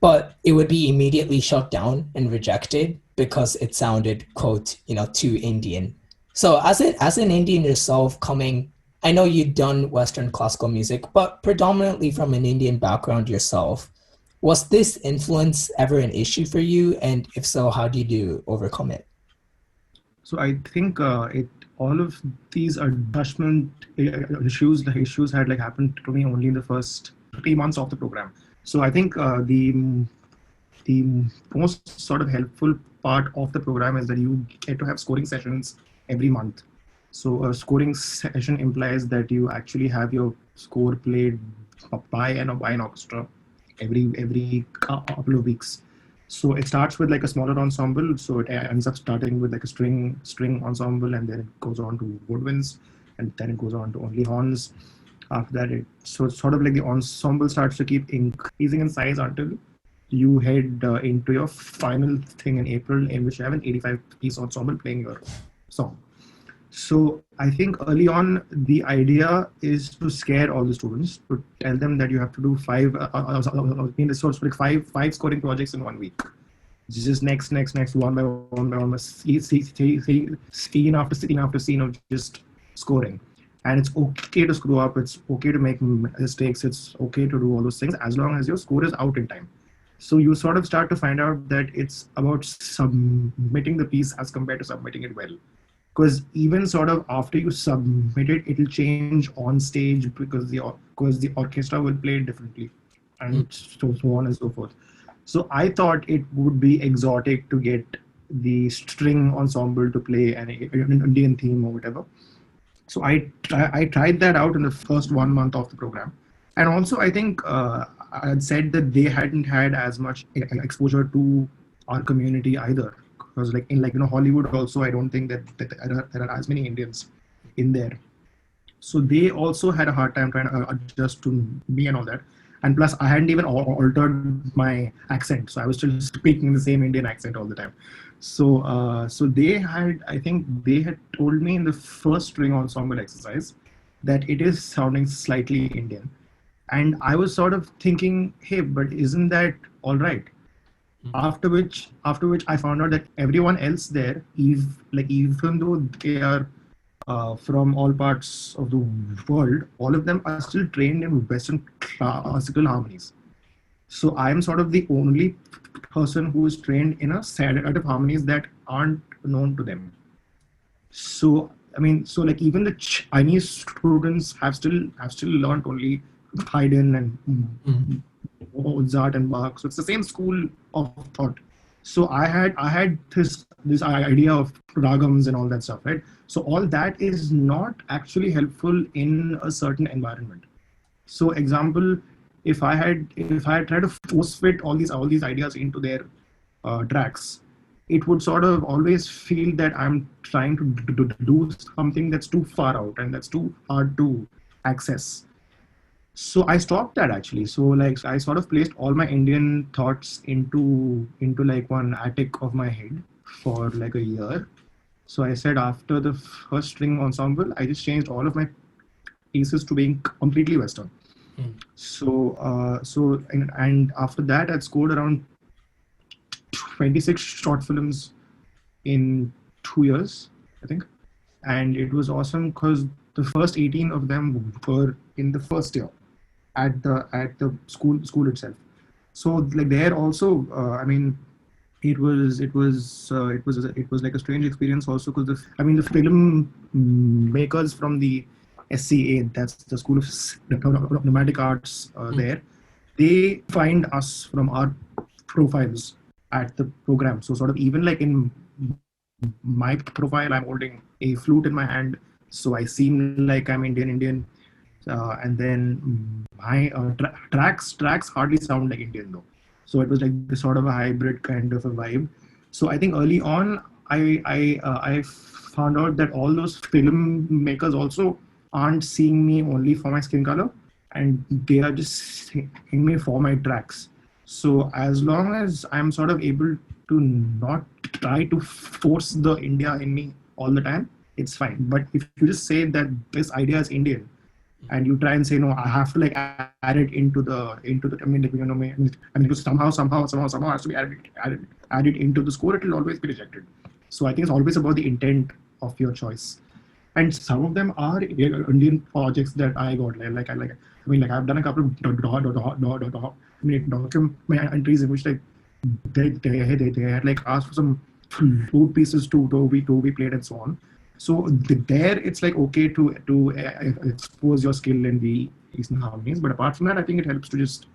but it would be immediately shut down and rejected because it sounded, quote, too Indian. So as an Indian yourself coming, I know you've done Western classical music, but predominantly from an Indian background yourself, was this influence ever an issue for you? And if so, how did you overcome it? So I think all of these adjustment issues, the issues had like happened to me only in the first 3 months of the program. So I think the most sort of helpful part of the program is that you get to have scoring sessions every month. So a scoring session implies that you actually have your score played by an orchestra every couple of weeks. So it starts with like a smaller ensemble. So it ends up starting with like a string ensemble, and then it goes on to woodwinds, and then it goes on to only horns. After that, so it's sort of like the ensemble starts to keep increasing in size until you head into your final thing in April, in which you have an 85-piece ensemble playing your song. So I think early on, the idea is to scare all the students, to tell them that you have to do five scoring projects in 1 week. Just next, one by one, scene after scene of just scoring. And it's okay to screw up, it's okay to make mistakes, it's okay to do all those things as long as your score is out in time. So you sort of start to find out that it's about submitting the piece as compared to submitting it well. Because even sort of after you submit it, it'll change on stage because the orchestra will play it differently, and so on and so forth. So I thought it would be exotic to get the string ensemble to play an Indian theme or whatever. So I tried that out in the first 1 month of the program, and also I think I had said that they hadn't had as much exposure to our community either. Because like in Hollywood also, I don't think that there are as many Indians in there. So they also had a hard time trying to adjust to me and all that. And plus, I hadn't even altered my accent, so I was still speaking the same Indian accent all the time. So I think they had told me in the first string ensemble exercise that it is sounding slightly Indian, and I was sort of thinking, hey, but isn't that all right? After which I found out that everyone else there, even though they are from all parts of the world, all of them are still trained in Western classical harmonies. So I am sort of the only person who is trained in a set of harmonies that aren't known to them. So I mean, so like even the Chinese students have still learned only Haydn and Mozart and Bach. So it's the same school of thought. So I had this idea of ragams and all that stuff, right? So all that is not actually helpful in a certain environment. So example, if I had tried to force fit all these ideas into their tracks, it would sort of always feel that I'm trying to do something that's too far out and that's too hard to access. So I stopped that actually. So like I sort of placed all my Indian thoughts into like one attic of my head for like a year. So I said after the first string ensemble, I just changed all of my pieces to being completely Western. So and after that, I'd scored around 26 short films in 2 years, I think, and it was awesome because the first 18 of them were in the first year at the school itself. So like there also, I mean, it was like a strange experience also because the film makers from the SCA, that's the School of Cinematic Arts there, they find us from our profiles at the program. So sort of even like in my profile, I'm holding a flute in my hand, so I seem like I'm Indian. And then my tracks hardly sound like Indian though. So it was like this sort of a hybrid kind of a vibe. So I think early on, I found out that all those filmmakers also aren't seeing me only for my skin color, and they are just seeing me for my tracks. So as long as I'm sort of able to not try to force the India in me all the time, it's fine. But if you just say that this idea is Indian, and you try and say no, I have to like add it into the I mean, like, you know, because somehow has to be added into the score, it will always be rejected. So I think it's always about the intent of your choice. And some of them are Indian projects that I got like I've done a couple of documentaries in which like they had like asked for some flute pieces to be played and so on. So there, it's like okay to expose your skill in the decent harmonies. But apart from that, I think it helps to just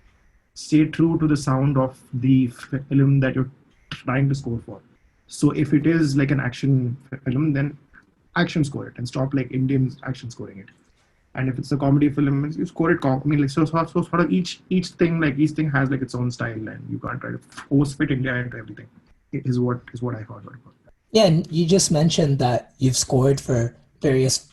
stay true to the sound of the film that you're trying to score for. So if it is like an action film, then action score it and stop like Indians action scoring it. And if it's a comedy film, you score it. I mean, like so sort of each thing has like its own style, and you can't try to force fit India into everything. It is what I found out. Yeah, and you just mentioned that you've scored for various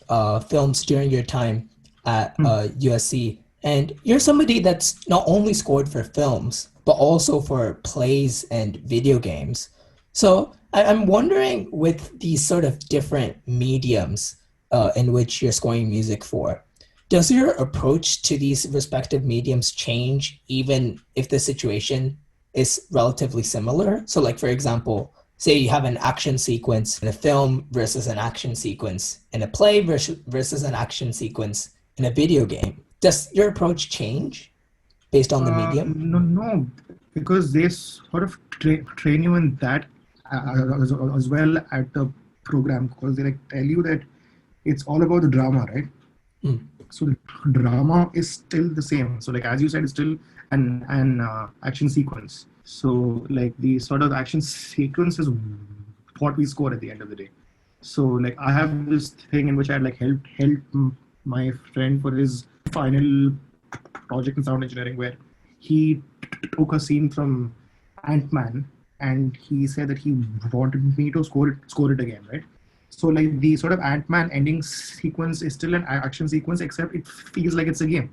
films during your time at USC, and you're somebody that's not only scored for films, but also for plays and video games. So I'm wondering, with these sort of different mediums in which you're scoring music for, does your approach to these respective mediums change even if the situation is relatively similar? So like, for example, say you have an action sequence in a film versus an action sequence in a play versus an action sequence in a video game. Does your approach change based on the medium? No, because they sort of train you in that as well at the program, because they like tell you that it's all about the drama, right? So the drama is still the same. So like as you said, it's still an action sequence. So like the sort of action sequence is what we score at the end of the day. So like I have this thing in which I like helped my friend for his final project in sound engineering, where he took a scene from Ant-Man and he said that he wanted me to score it again, right? So like the sort of Ant-Man ending sequence is still an action sequence, except it feels like it's a game.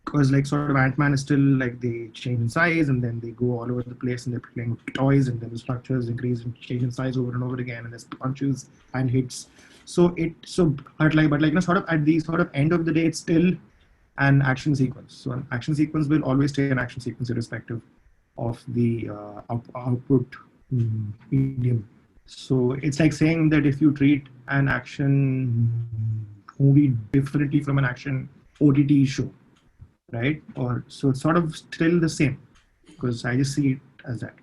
Because like sort of Ant-Man is still like they change in size and then they go all over the place and they're playing with toys, and then the structures increase and change in size over and over again, and there's punches and hits. But like sort of at the sort of end of the day, it's still an action sequence. So an action sequence will always stay an action sequence irrespective of the output medium. So it's like saying that if you treat an action movie differently from an action OTT show, right? Or so it's sort of still the same, because I just see it as that.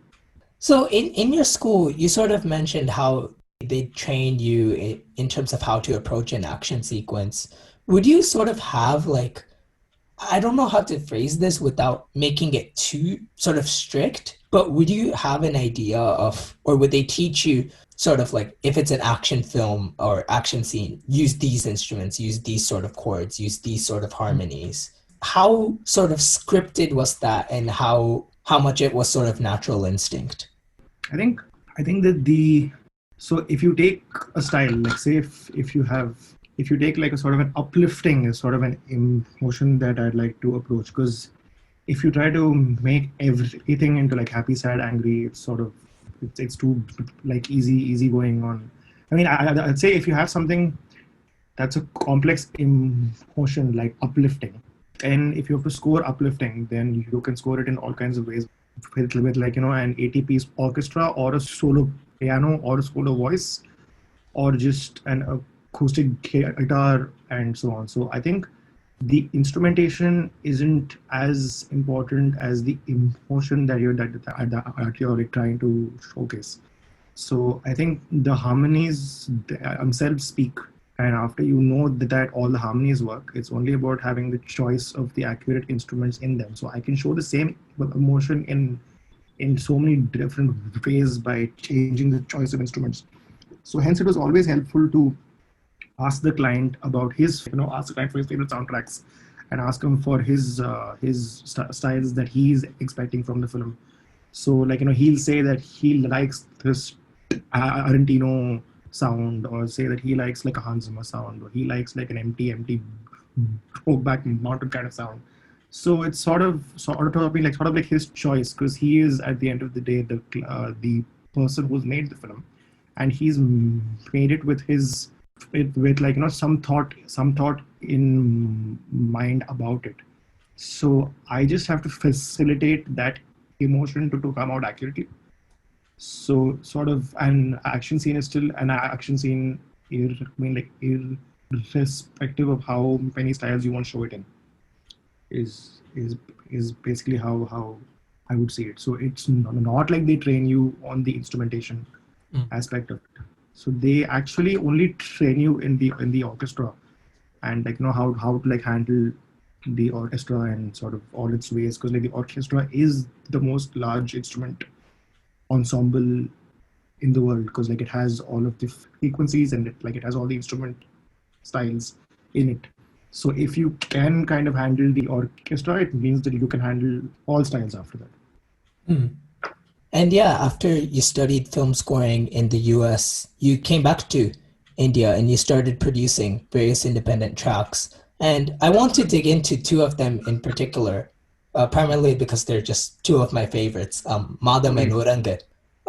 So in your school, you sort of mentioned how they trained you in terms of how to approach an action sequence. Would you sort of have like, I don't know how to phrase this without making it too sort of strict, but would you have an idea of, or would they teach you sort of like, if it's an action film or action scene, use these instruments, use these sort of chords, use these sort of harmonies? How sort of scripted was that, and how much it was sort of natural instinct? I think that so if you take a style, like say if you take like a sort of an uplifting is sort of an emotion that I'd like to approach, because if you try to make everything into like happy, sad, angry, it's sort of it's too like easy going on. I mean, I'd say if you have something that's a complex emotion like uplifting, and if you have to score uplifting, then you can score it in all kinds of ways with like, you know, an 80-piece orchestra or a solo piano or a solo voice or just an acoustic guitar and so on. So I think the instrumentation isn't as important as the emotion that you're trying to showcase. So I think the harmonies themselves speak, and after you know that all the harmonies work, it's only about having the choice of the accurate instruments in them. So I can show the same emotion in in so many different ways by changing the choice of instruments. So hence it was always helpful to ask the client about ask the client for his favorite soundtracks and ask him for his styles that he's expecting from the film. So like he'll say that he likes this Argentino sound, or say that he likes like a Hans Zimmer sound, or he likes like an empty Brokeback Mountain kind of sound. So it's sort of like his choice, because he is at the end of the day the person who's made the film, and he's made it with with like some thought in mind about it. So I just have to facilitate that emotion to come out accurately. So sort of an action scene is still an action scene, irrespective of how many styles you want to show it in, is is is basically how I would see it. So it's not like they train you on the instrumentation aspect of it. So they actually only train you in the orchestra, and like how to like handle the orchestra and sort of all its ways, because like the orchestra is the most large instrument ensemble in the world, because like it has all of the frequencies, and it has all the instrument styles in it. So if you can kind of handle the orchestra, it means that you can handle all styles after that. And yeah, after you studied film scoring in the US, you came back to India and you started producing various independent tracks. And I want to dig into two of them in particular, primarily because they're just two of my favorites, Maatham and Urangu.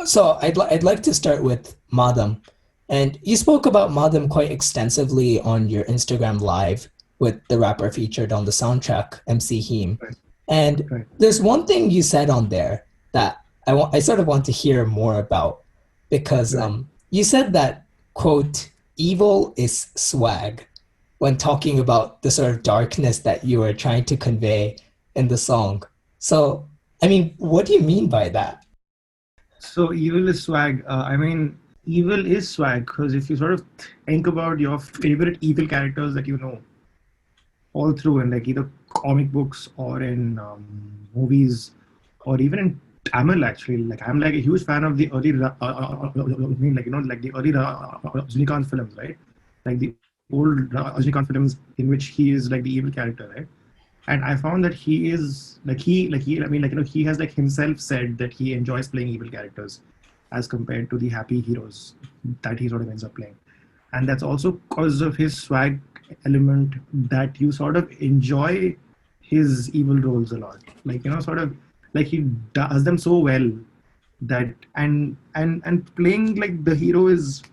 So I'd like to start with Maatham. And you spoke about Maatham quite extensively on your Instagram Live with the rapper featured on the soundtrack, MC Heem. Right. And Right. there's one thing you said on there that I sort of want to hear more about, because Right. you said that, quote, evil is swag, when talking about the sort of darkness that you were trying to convey in the song. So, I mean, what do you mean by that? So evil is swag. Evil is swag, because if you sort of think about your favorite evil characters that you know all through in like either comic books or in movies, or even in Tamil, actually, like I'm like a huge fan of the early like the early Rajinikanth films, right? Like the old Rajinikanth films in which he is like the evil character, right? And I found that he is he has like himself said that he enjoys playing evil characters as compared to the happy heroes that he sort of ends up playing. And that's also because of his swag element, that you sort of enjoy his evil roles a lot, like sort of like he does them so well, that and playing like the hero is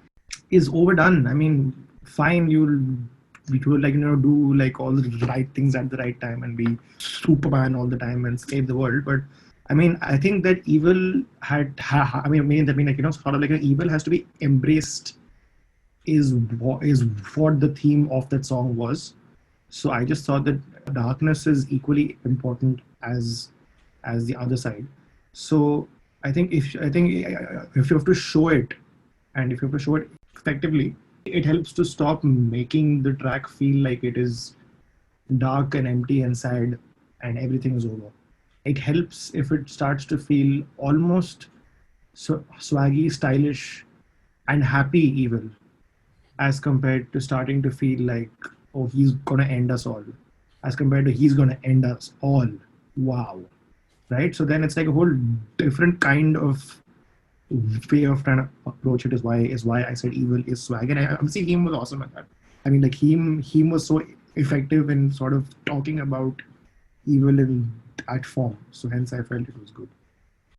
overdone. I mean, fine, you'll like do like all the right things at the right time and be Superman all the time and save the world, but I mean, I think that evil sort of like evil has to be embraced, is what the theme of that song was. So I just thought that darkness is equally important as the other side. So I think if you have to show it, and if you have to show it effectively, it helps to stop making the track feel like it is dark and empty and sad and everything is over. It helps if it starts to feel almost swaggy, stylish, and happy evil, as compared to starting to feel like, oh, he's gonna end us all, as compared to he's gonna end us all. Wow. Right? So then it's like a whole different kind of way of trying to approach it, is why I said evil is swag. And I'm seeing him was awesome at that. I mean, like him was so effective in sort of talking about evil in that form. So hence I felt it was good.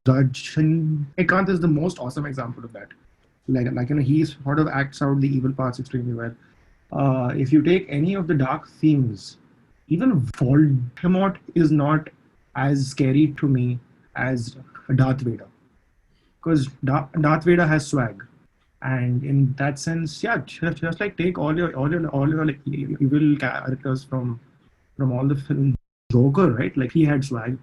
Rajnikant is the most awesome example of that. He sort of acts out the evil parts extremely well. If you take any of the dark themes, even Voldemort is not as scary to me as Darth Vader, because Darth Vader has swag, and in that sense, yeah, just like take all your like evil characters from all the films. Joker, right? Like he had swag.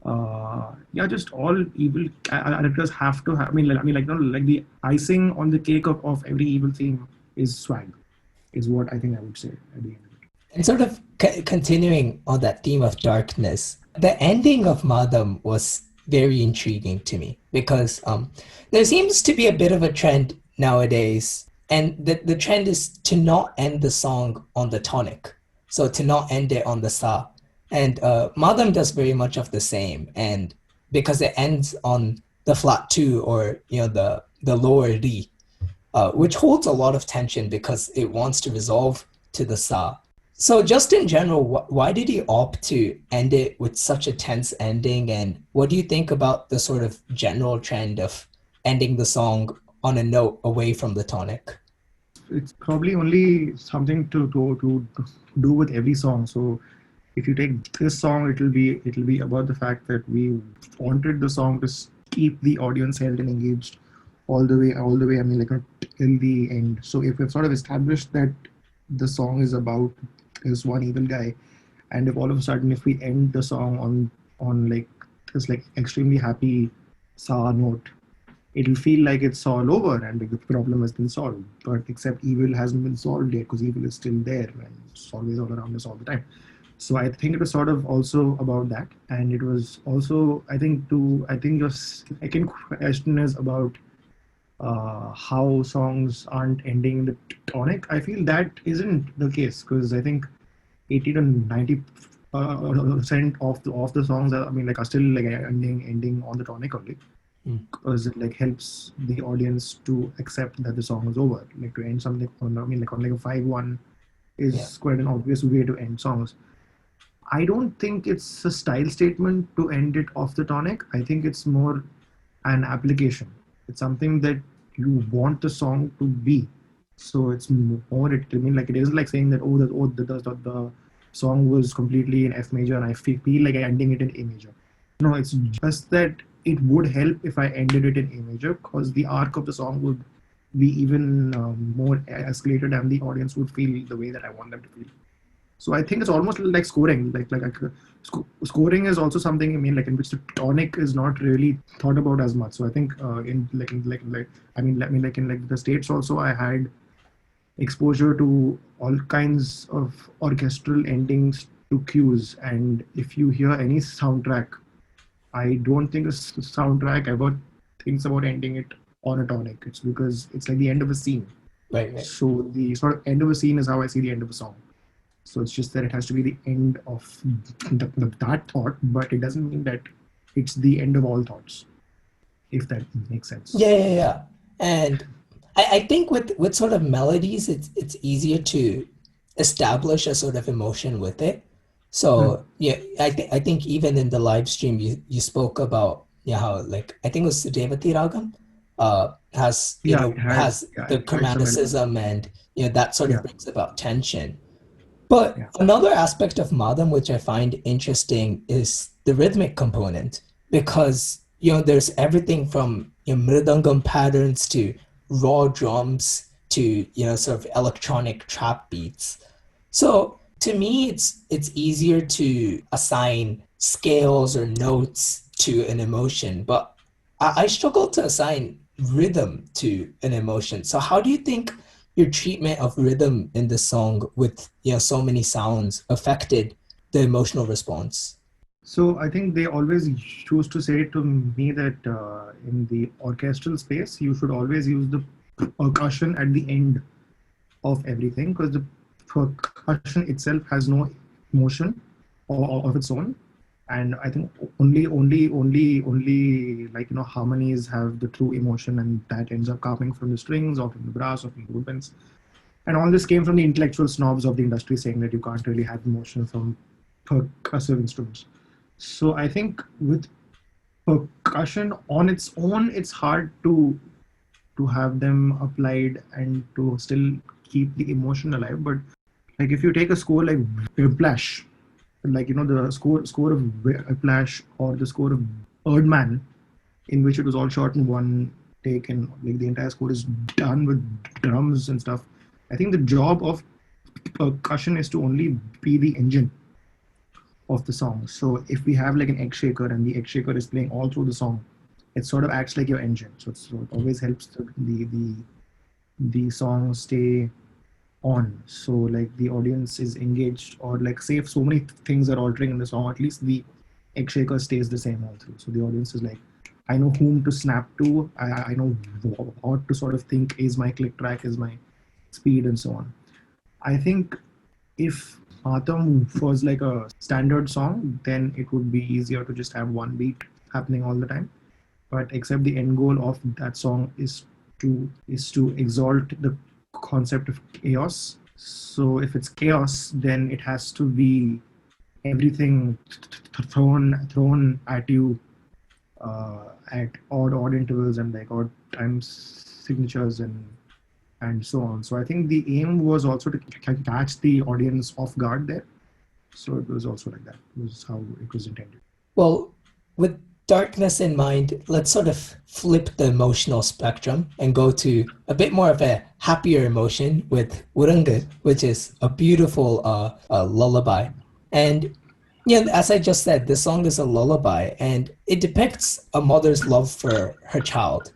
Yeah, just all evil characters have to have. Like the icing on the cake of every evil theme is swag, is what I think I would say at the end of it. And sort of continuing on that theme of darkness, the ending of Maatham was very intriguing to me because there seems to be a bit of a trend nowadays, and the trend is to not end the song on the tonic, so to not end it on the sa. And Maatham does very much of the same, and because it ends on the flat two or the lower re, which holds a lot of tension because it wants to resolve to the sa. So just in general, why did he opt to end it with such a tense ending? And what do you think about the sort of general trend of ending the song on a note away from the tonic? It's probably only something to do with every song. So if you take this song, it'll be about the fact that we wanted the song to keep the audience held and engaged all the way. I mean, like till the end. So if we've sort of established that the song is about this one evil guy, and if all of a sudden if we end the song on like this like extremely happy sa note, it'll feel like it's all over and like the problem has been solved. But except evil hasn't been solved yet because evil is still there and it's always all around us all the time. So I think it was sort of also about that, and it was also I think your second question is about how songs aren't ending in the tonic. I feel that isn't the case because I think 80 to 90 percent of the songs are still like ending on the tonic only Mm. because it like helps the audience to accept that the song is over. Like to end something on on like a 5-1 Yeah. is quite an obvious way to end songs. I don't think it's a style statement to end it off the tonic. I think it's more an application. It's something that you want the song to be. So it's more. Like it isn't like saying that the song was completely in F major and I feel like I ending it in A major. No, it's just that it would help if I ended it in A major because the arc of the song would be even more escalated and the audience would feel the way that I want them to feel. So I think it's almost like scoring. Scoring is also something. I mean, like in which the tonic is not really thought about as much. So I think like in like the states also, I had exposure to all kinds of orchestral endings to cues. And if you hear any soundtrack, I don't think a soundtrack ever thinks about ending it on a tonic. It's because it's like the end of a scene. Right, right. So the sort of end of a scene is how I see the end of a song. So it's just that it has to be the end of that thought, but it doesn't mean that it's the end of all thoughts, if that makes sense. Yeah, yeah, yeah. And I think with sort of melodies, it's easier to establish a sort of emotion with it. Hmm. So yeah, I think even in the live stream you spoke about how like I think it was Devati Ragam has Yeah, it had has yeah, the it had some elements. chromaticism and that sort of Yeah, brings about tension. But yeah, another aspect of Madam which I find interesting is the rhythmic component because there's everything from mridangam patterns to raw drums to sort of electronic trap beats. So to me it's easier to assign scales or notes to an emotion, but I struggle to assign rhythm to an emotion. So how do you think your treatment of rhythm in the song with so many sounds affected the emotional response? so I think they always choose to say to me that in the orchestral space, you should always use the percussion at the end of everything because the percussion itself has no motion of its own, and I think only like harmonies have the true emotion, and that ends up coming from the strings or from the brass or from the woodwinds. And all this came from the intellectual snobs of the industry saying that you can't really have emotion from percussive instruments. So I think with percussion on its own, it's hard to have them applied and to still keep the emotion alive. But like if you take a score like Whiplash, like the score of Whiplash or the score of Birdman, in which it was all shot in one take and like the entire score is done with drums and stuff. I think the job of percussion is to only be the engine of the song. So if we have like an egg shaker and the egg shaker is playing all through the song, it sort of acts like your engine. So it always helps the song stay on. So like the audience is engaged, or like say if so many things are altering in the song, at least the egg shaker stays the same all through. So the audience is like, I know whom to snap to. I know what to sort of think is my click track, is my speed, and so on. I think if Maatham was like a standard song, then it would be easier to just have one beat happening all the time. But except the end goal of that song is to exalt the concept of chaos. So if it's chaos, then it has to be everything thrown at you at odd intervals and like odd time signatures and so on. So I think the aim was also to catch the audience off guard there. So it was also like that. It was how it was intended. Well, with darkness in mind, let's sort of flip the emotional spectrum and go to a bit more of a happier emotion with Urangu, which is a beautiful lullaby. And yeah, as I just said, this song is a lullaby and it depicts a mother's love for her child.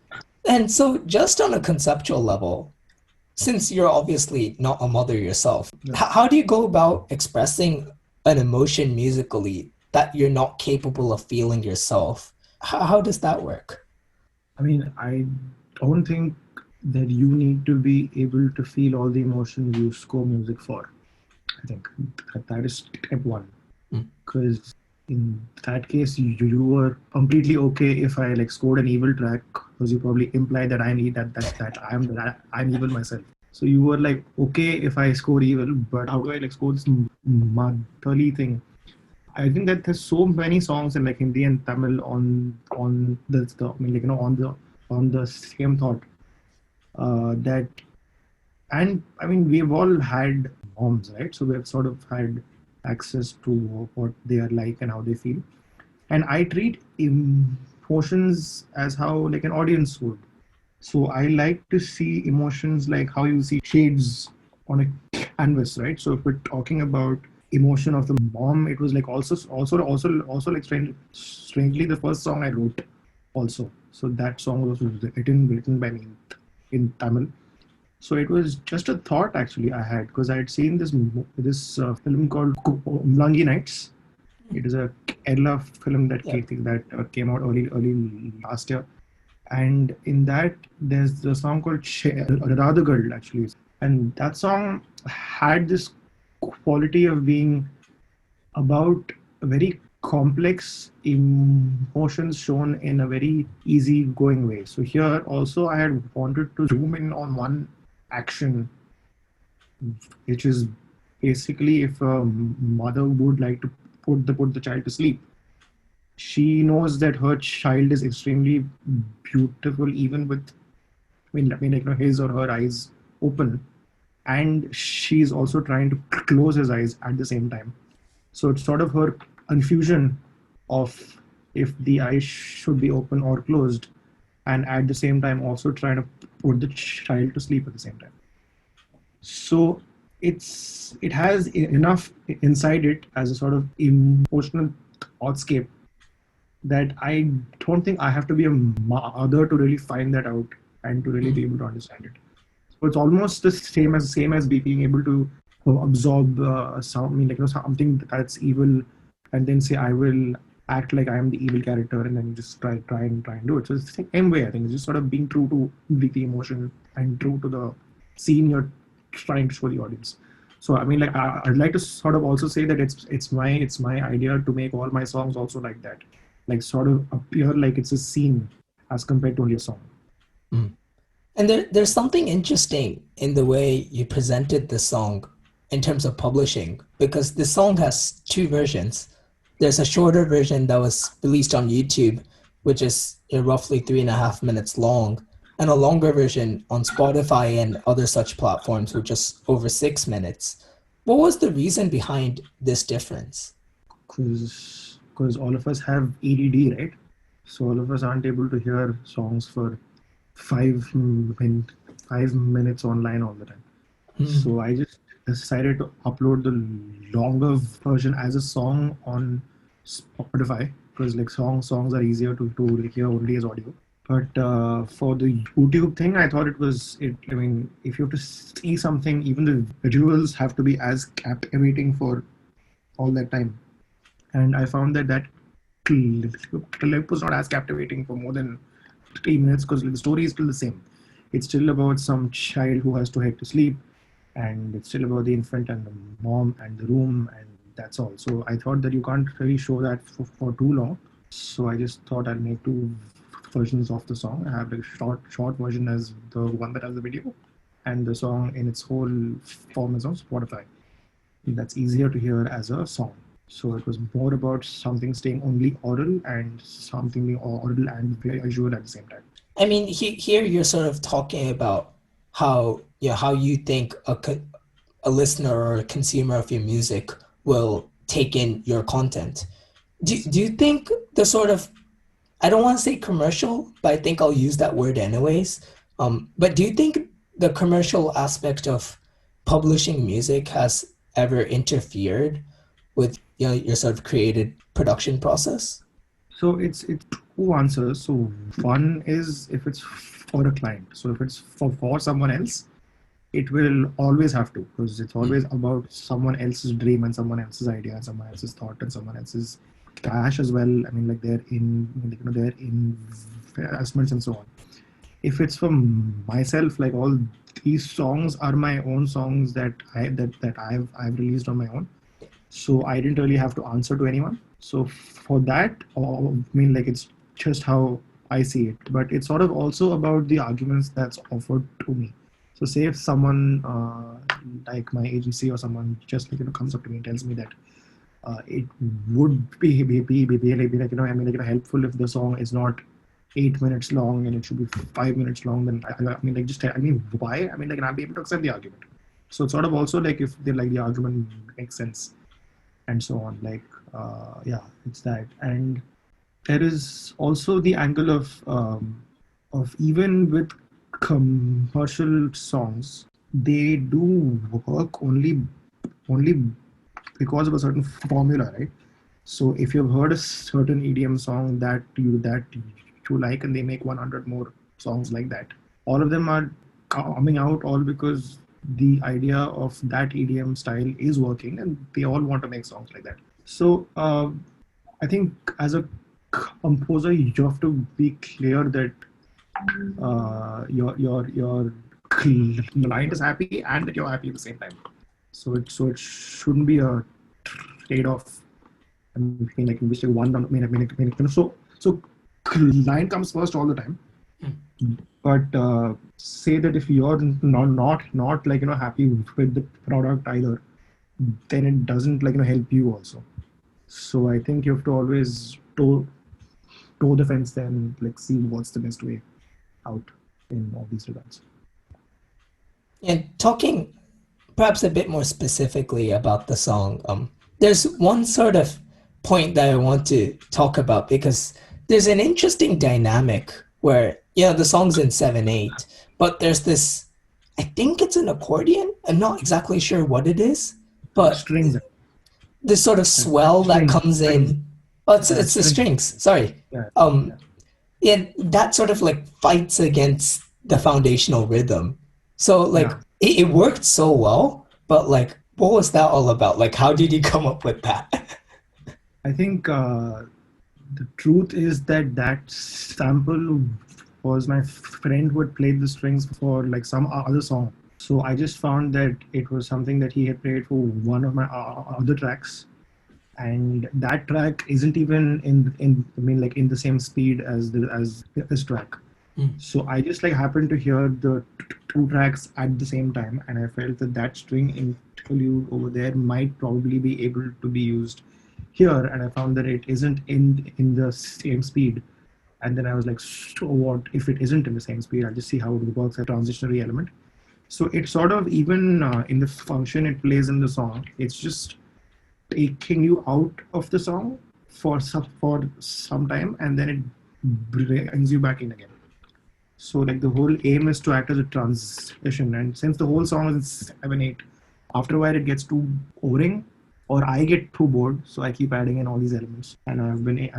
And so, just on a conceptual level, since you're obviously not a mother yourself, Yeah. how do you go about expressing an emotion musically that you're not capable of feeling yourself? How does that work? I mean, I don't think that you need to be able to feel all the emotions you score music for. I think that is step one. Mm. Because in that case, you were completely okay if I like scored an evil track, because you probably imply that I need that I'm evil myself. So you were like okay if I score evil, but how do I like score this motherly thing? I think that there's so many songs in like Hindi and Tamil on the I mean like on the same thought that, and I mean we've all had moms, right? So we've sort of had access to what they are like and how they feel, and I treat emotions as how like an audience would. So I like to see emotions like how you see shades on a canvas, right? So if we're talking about emotion of the mom, it was like also like strangely the first song I wrote also. So that song was written by me in Tamil. So it was just a thought actually I had, because I had seen this film called Umlangi Nights. It is a Kerala film that Yep. came out early last year, and in that there's the song called Radha Girl actually, and that song had this quality of being about very complex emotions shown in a very easy going way. So here also I had wanted to zoom in on one action, which is basically if a mother would like to put the child to sleep, she knows that her child is extremely beautiful even with like his or her eyes open, and she's also trying to close his eyes at the same time. So it's sort of her confusion of if the eyes should be open or closed, and at the same time also trying to put the child to sleep at the same time. So it has enough inside it as a sort of emotional thoughtscape that I don't think I have to be a mother to really find that out and to really be able to understand it. So it's almost the same as being able to absorb sound, I mean like something that's evil, and then say I will act like I am the evil character, and then just try and do it. So it's the same way. I think it's just sort of being true to the emotion and true to the scene you're trying to show the audience. So I mean, like I'd like to sort of also say that it's my idea to make all my songs also like that, like sort of appear like it's a scene as compared to only a song. Mm. And there's something interesting in the way you presented the song in terms of publishing, because the song has two versions. There's a shorter version that was released on YouTube, which is roughly 3.5 minutes long, and a longer version on Spotify and other such platforms, which is over 6 minutes. What was the reason behind this difference? Because all of us have ADD, right? So all of us aren't able to hear songs for 5 minutes online all the time. Hmm. So I just decided to upload the longer version as a song on Spotify, because like songs are easier to like, hear only as audio. But for the YouTube thing, I thought it was it. I mean, if you have to see something, even the visuals have to be as captivating for all that time. And I found that clip was not as captivating for more than 3 minutes because the story is still the same. It's still about some child who has to head to sleep, and it's still about the infant and the mom and the room, and that's all. So I thought that you can't really show that for too long. So I just thought I'll make two versions of the song. I have the short version as the one that has the video, and the song in its whole form is on Spotify. That's easier to hear as a song. So it was more about something staying only oral and something being oral and visual at the same time. I mean, here you're sort of talking about how how you think a listener or a consumer of your music will take in your content. Do you think the sort of, I don't want to say commercial, but I think I'll use that word anyways. But do you think the commercial aspect of publishing music has ever interfered with your sort of creative production process? So it's two answers. So one is if it's for a client. So if it's for someone else, it will always have to, because it's always about someone else's dream and someone else's idea and someone else's thought and someone else's cash as well. I mean, like their investments and so on. If it's for myself, like all these songs are my own songs that I've released on my own. So I didn't really have to answer to anyone. So for that, I mean, like it's just how I see it. But it's sort of also about the arguments that's offered to me. So say if someone like my agency or someone just comes up to me and tells me that it would be helpful if the song is not 8 minutes long and it should be 5 minutes long, then why? I mean, like, I'll be able to accept the argument. So it's sort of also like if they like the argument makes sense and so on. Like, it's that. And there is also the angle of even with commercial songs, they do work only because of a certain formula, right? So if you've heard a certain EDM song that you like, and they make 100 more songs like that, all of them are coming out all because the idea of that EDM style is working, and they all want to make songs like that. So I think as a composer, you have to be clear that your client is happy and that you're happy at the same time. So it shouldn't be a trade-off. I mean, like, which one. So client comes first all the time. But say that if you're not happy with the product either, then it doesn't help you also. So I think you have to always toe the fence then, like, see what's the best way out in all these regards. And talking perhaps a bit more specifically about the song, there's one sort of point that I want to talk about, because there's an interesting dynamic where, the song's in 7/8, but there's this, I think it's an accordion. I'm not exactly sure what it is, but strings. This sort of swell that comes in. Oh, it's the strings. Sorry. And that sort of like fights against the foundational rhythm. So like it worked so well, but like, what was that all about? Like, how did you come up with that? I think the truth is that sample was my friend who had played the strings for like some other song. So I just found that it was something that he had played for one of my other tracks, and that track isn't even in the same speed as this track. So I just happened to hear the two tracks at the same time, and I felt that string interlude over there might probably be able to be used here, and I found that it isn't in the same speed. And then I was like, so what if it isn't in the same speed? I'll just see how it works as a transitionary element. So it's sort of even in the function it plays in the song, it's just taking you out of the song for some time, and then it brings you back in again. So like the whole aim is to act as a transition, and since the whole song is 7/8, after a while it gets too boring, or I get too bored, so I keep adding in all these elements. And I've been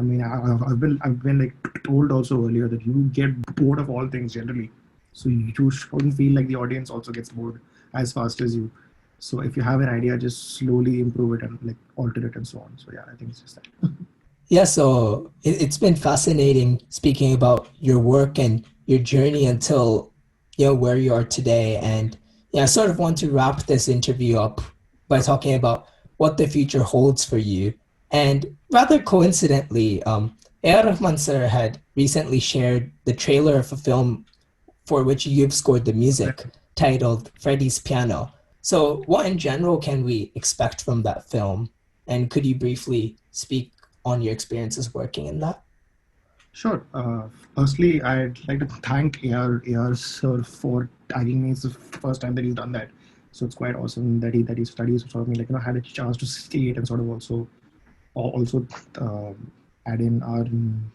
like told also earlier that you get bored of all things generally, so you shouldn't feel like the audience also gets bored as fast as you. So if you have an idea, just slowly improve it and like alter it and so on. So yeah, I think it's just that. Yeah, so it's been fascinating speaking about your work and your journey until where you are today. And yeah, I sort of want to wrap this interview up by talking about what the future holds for you. And rather coincidentally, A.R. Rahman sir had recently shared the trailer of a film for which you've scored the music, titled Freddie's Piano. So, what in general can we expect from that film? And could you briefly speak on your experiences working in that? Sure. Firstly, I'd like to thank AR sir for tagging me. It's the first time that he's done that, so it's quite awesome that he studies sort of me like had a chance to see it and sort of also uh, add in our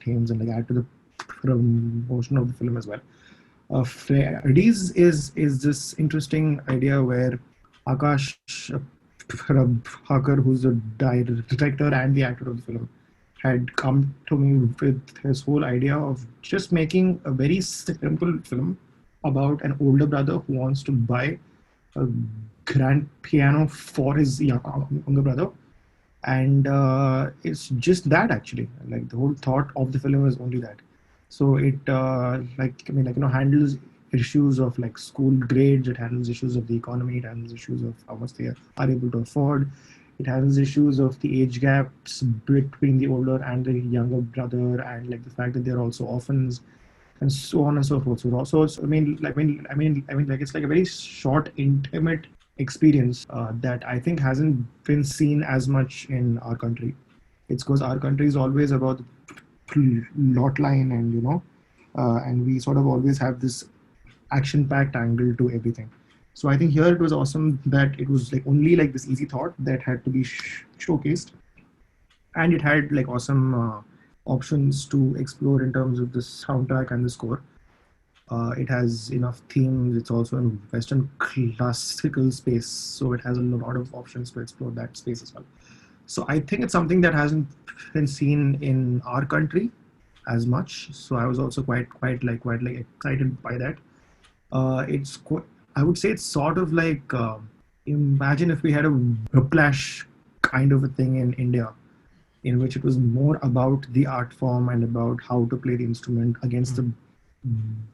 names and like add to the promotion of the film as well. Freddy's is this interesting idea where Akash Hacker, who's the director and the actor of the film, had come to me with his whole idea of just making a very simple film about an older brother who wants to buy a grand piano for his younger brother. And it's just that actually, like the whole thought of the film is only that. So it handles issues of like school grades, it handles issues of the economy, it handles issues of how much they are able to afford, it handles issues of the age gaps between the older and the younger brother, and like the fact that they're also orphans, and so on and so forth. So also, like it's like a very short, intimate experience that I think hasn't been seen as much in our country. It's because our country is always about the lot line, and and we sort of always have this action-packed angle to everything. So I think here it was awesome that it was like only like this easy thought that had to be showcased, and it had like awesome options to explore in terms of the soundtrack and the score. It has enough themes. It's also in Western classical space, so it has a lot of options to explore that space as well. So I think it's something that hasn't been seen in our country as much. So I was also quite like excited by that. I would say it's sort of like imagine if we had a whiplash kind of a thing in India, in which it was more about the art form and about how to play the instrument against the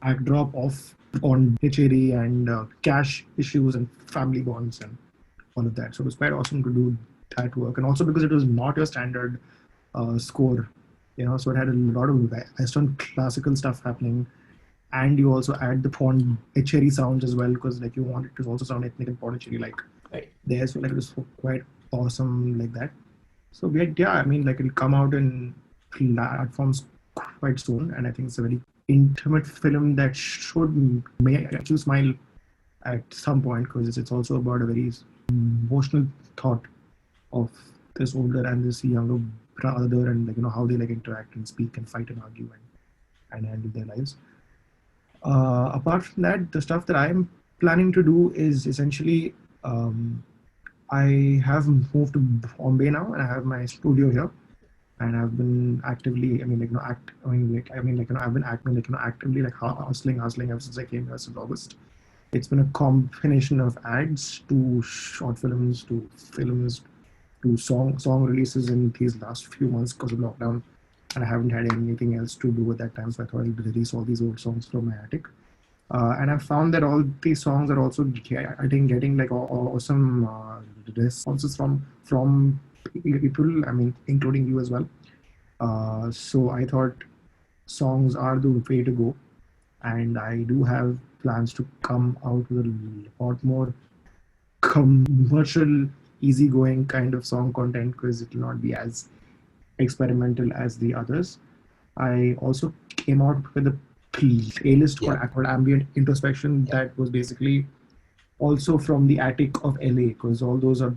backdrop of Pondicherry and cash issues and family bonds and all of that. So it was quite awesome to do that work, and also because it was not your standard score, so it had a lot of Western classical stuff happening, and you also add the Pondicherry sounds as well, because like you want it to also sound ethnic and Pondicherry like Right. there. So like it was quite awesome like that. So yeah, I mean, like it'll come out in platforms quite soon, and I think it's a very intimate film that should make you smile at some point, because it's also about a very emotional thought of this older and this younger brother, and like how they like interact and speak and fight and argue and handle their lives. Apart from that, the stuff that I'm planning to do is essentially I have moved to Bombay now, and I have my studio here, and I've been actively, I mean, like, I've been acting, actively, like, hustling ever since I came here since August. It's been a combination of ads to short films to films to song releases in these last few months because of lockdown, and I haven't had anything else to do at that time, so I thought I'd release all these old songs from my attic. And I found that all these songs are also, I think, getting like awesome responses from people. I mean, including you as well. So I thought songs are the way to go, and I do have plans to come out with a lot more commercial, easygoing kind of song content, because it will not be as experimental as the others. I also came out with a playlist Yeah. called Ambient Introspection Yeah. that was basically also from the attic of LA, because all those are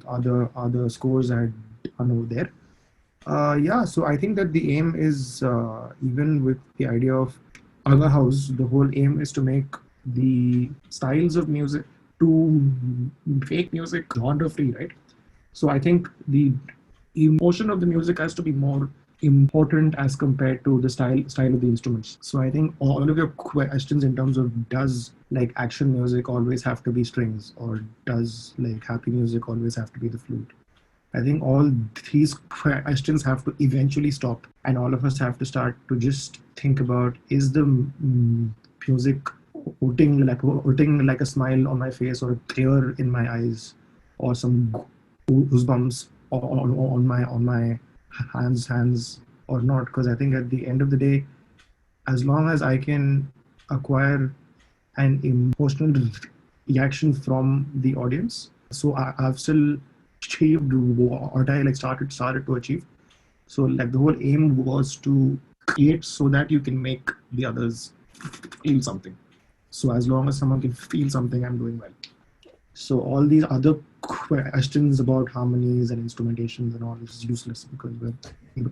other scores I had done over there. Yeah, so I think that the aim is even with the idea of RagaHaus, the whole aim is to make the styles of music to fake music genre free, right? So I think the emotion of the music has to be more important as compared to the style of the instruments. So I think all of your questions in terms of does like action music always have to be strings, or does like happy music always have to be the flute? I think all these questions have to eventually stop, and all of us have to start to just think about: is the music putting like a smile on my face, or a tear in my eyes, or some goosebumps on my hands or not? Because I think at the end of the day, as long as I can acquire an emotional reaction from the audience, so I've still achieved what I like started to achieve. So like the whole aim was to create so that you can make the others feel something. So as long as someone can feel something, I'm doing well. So all these other questions about harmonies and instrumentations and all is useless, because we're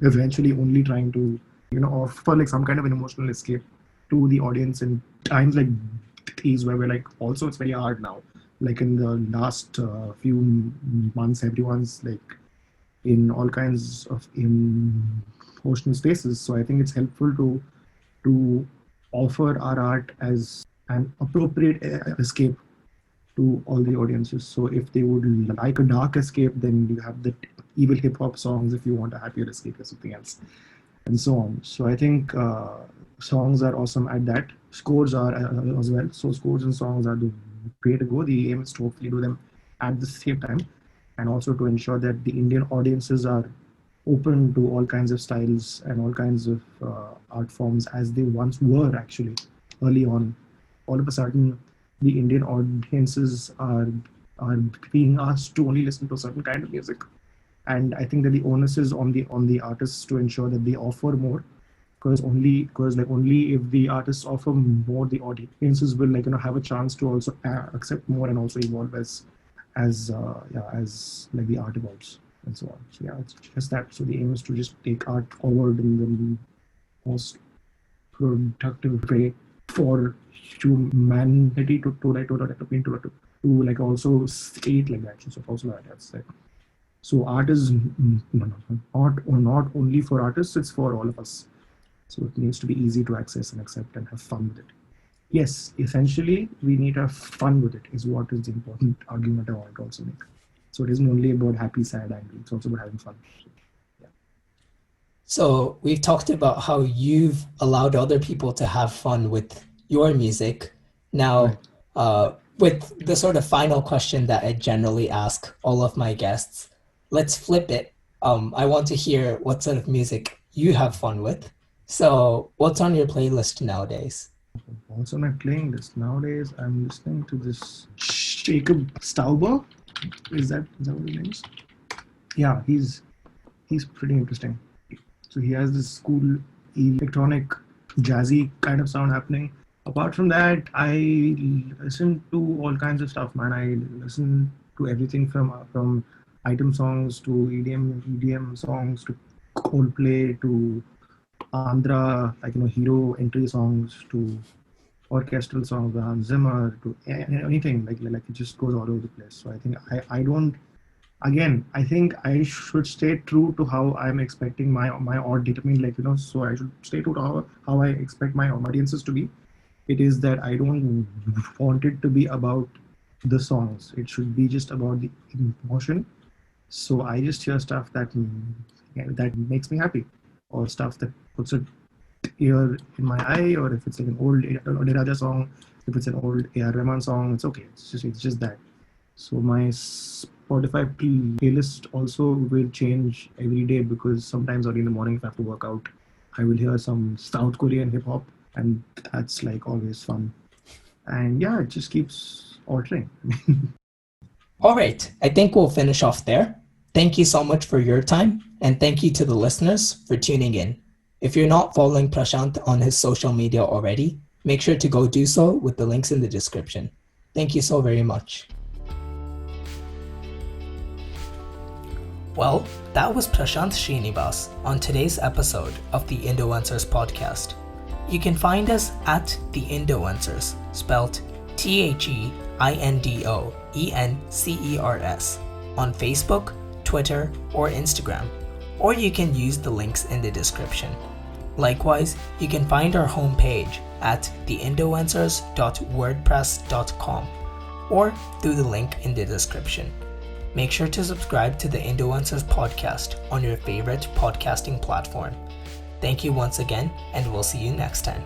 eventually only trying to, offer like some kind of an emotional escape to the audience in times like these, where we're like, also it's very hard now. Like in the last few months, everyone's like in all kinds of emotional spaces. So I think it's helpful to offer our art as an appropriate escape to all the audiences. So if they would like a dark escape, then you have the evil hip hop songs. If you want a happier escape, or something else, and so on. So I think songs are awesome at that. Scores are as well. So scores and songs are the way to go. The aim is to hopefully do them at the same time, and also to ensure that the Indian audiences are open to all kinds of styles and all kinds of art forms, as they once were actually early on. All of a sudden, the Indian audiences are being asked to only listen to a certain kind of music, and I think that the onus is on the artists to ensure that they offer more, because only if the artists offer more, the audiences will have a chance to also accept more and also evolve as like the art evolves and so on. So yeah, it's just that. So the aim is to just take art forward in the most productive way for humanity to like also state like that. So also that, that's like, so art is not only for artists, it's for all of us. So it needs to be easy to access and accept and have fun with it. Yes, essentially we need to have fun with it, is what is the important argument I want to also make. So it isn't only about happy, sad, angry, it's also about having fun. So, yeah. So we've talked about how you've allowed other people to have fun with your music. Now, with the sort of final question that I generally ask all of my guests, let's flip it. I want to hear what sort of music you have fun with. So what's on your playlist nowadays? Also, my playlist nowadays, I'm listening to this Jacob Stauber. Is that what his name is? Yeah, he's pretty interesting. So he has this cool electronic, jazzy kind of sound happening. Apart from that, I listen to all kinds of stuff, man. I listen to everything from item songs to EDM songs to Coldplay to Andhra, hero entry songs to orchestral songs, Hans Zimmer to anything like it just goes all over the place. So I think I don't. Again, I think I should stay true to how I'm expecting my audience. I mean, so I should stay true to how I expect my audiences to be. It is that I don't want it to be about the songs. It should be just about the emotion. So I just hear stuff that makes me happy, or stuff that puts a tear in my eye, or if it's like an old Raja song, if it's an old A.R. Rahman song, it's okay. It's just that. So my Spotify playlist also will change every day, because sometimes early in the morning if I have to work out, I will hear some South Korean hip hop, and that's like always fun. And yeah, it just keeps altering. All right, I think we'll finish off there. Thank you so much for your time, and thank you to the listeners for tuning in. If you're not following Prashanth on his social media already, make sure to go do so with the links in the description. Thank you so very much. Well, that was Prashanth Srinivas on today's episode of the Indoencers podcast. You can find us at the Indoencers, spelled THEINDOENCERS, on Facebook, Twitter, or Instagram, or you can use the links in the description. Likewise, you can find our homepage at theindoencers.wordpress.com or through the link in the description. Make sure to subscribe to the Indoencers podcast on your favorite podcasting platform. Thank you once again, and we'll see you next time.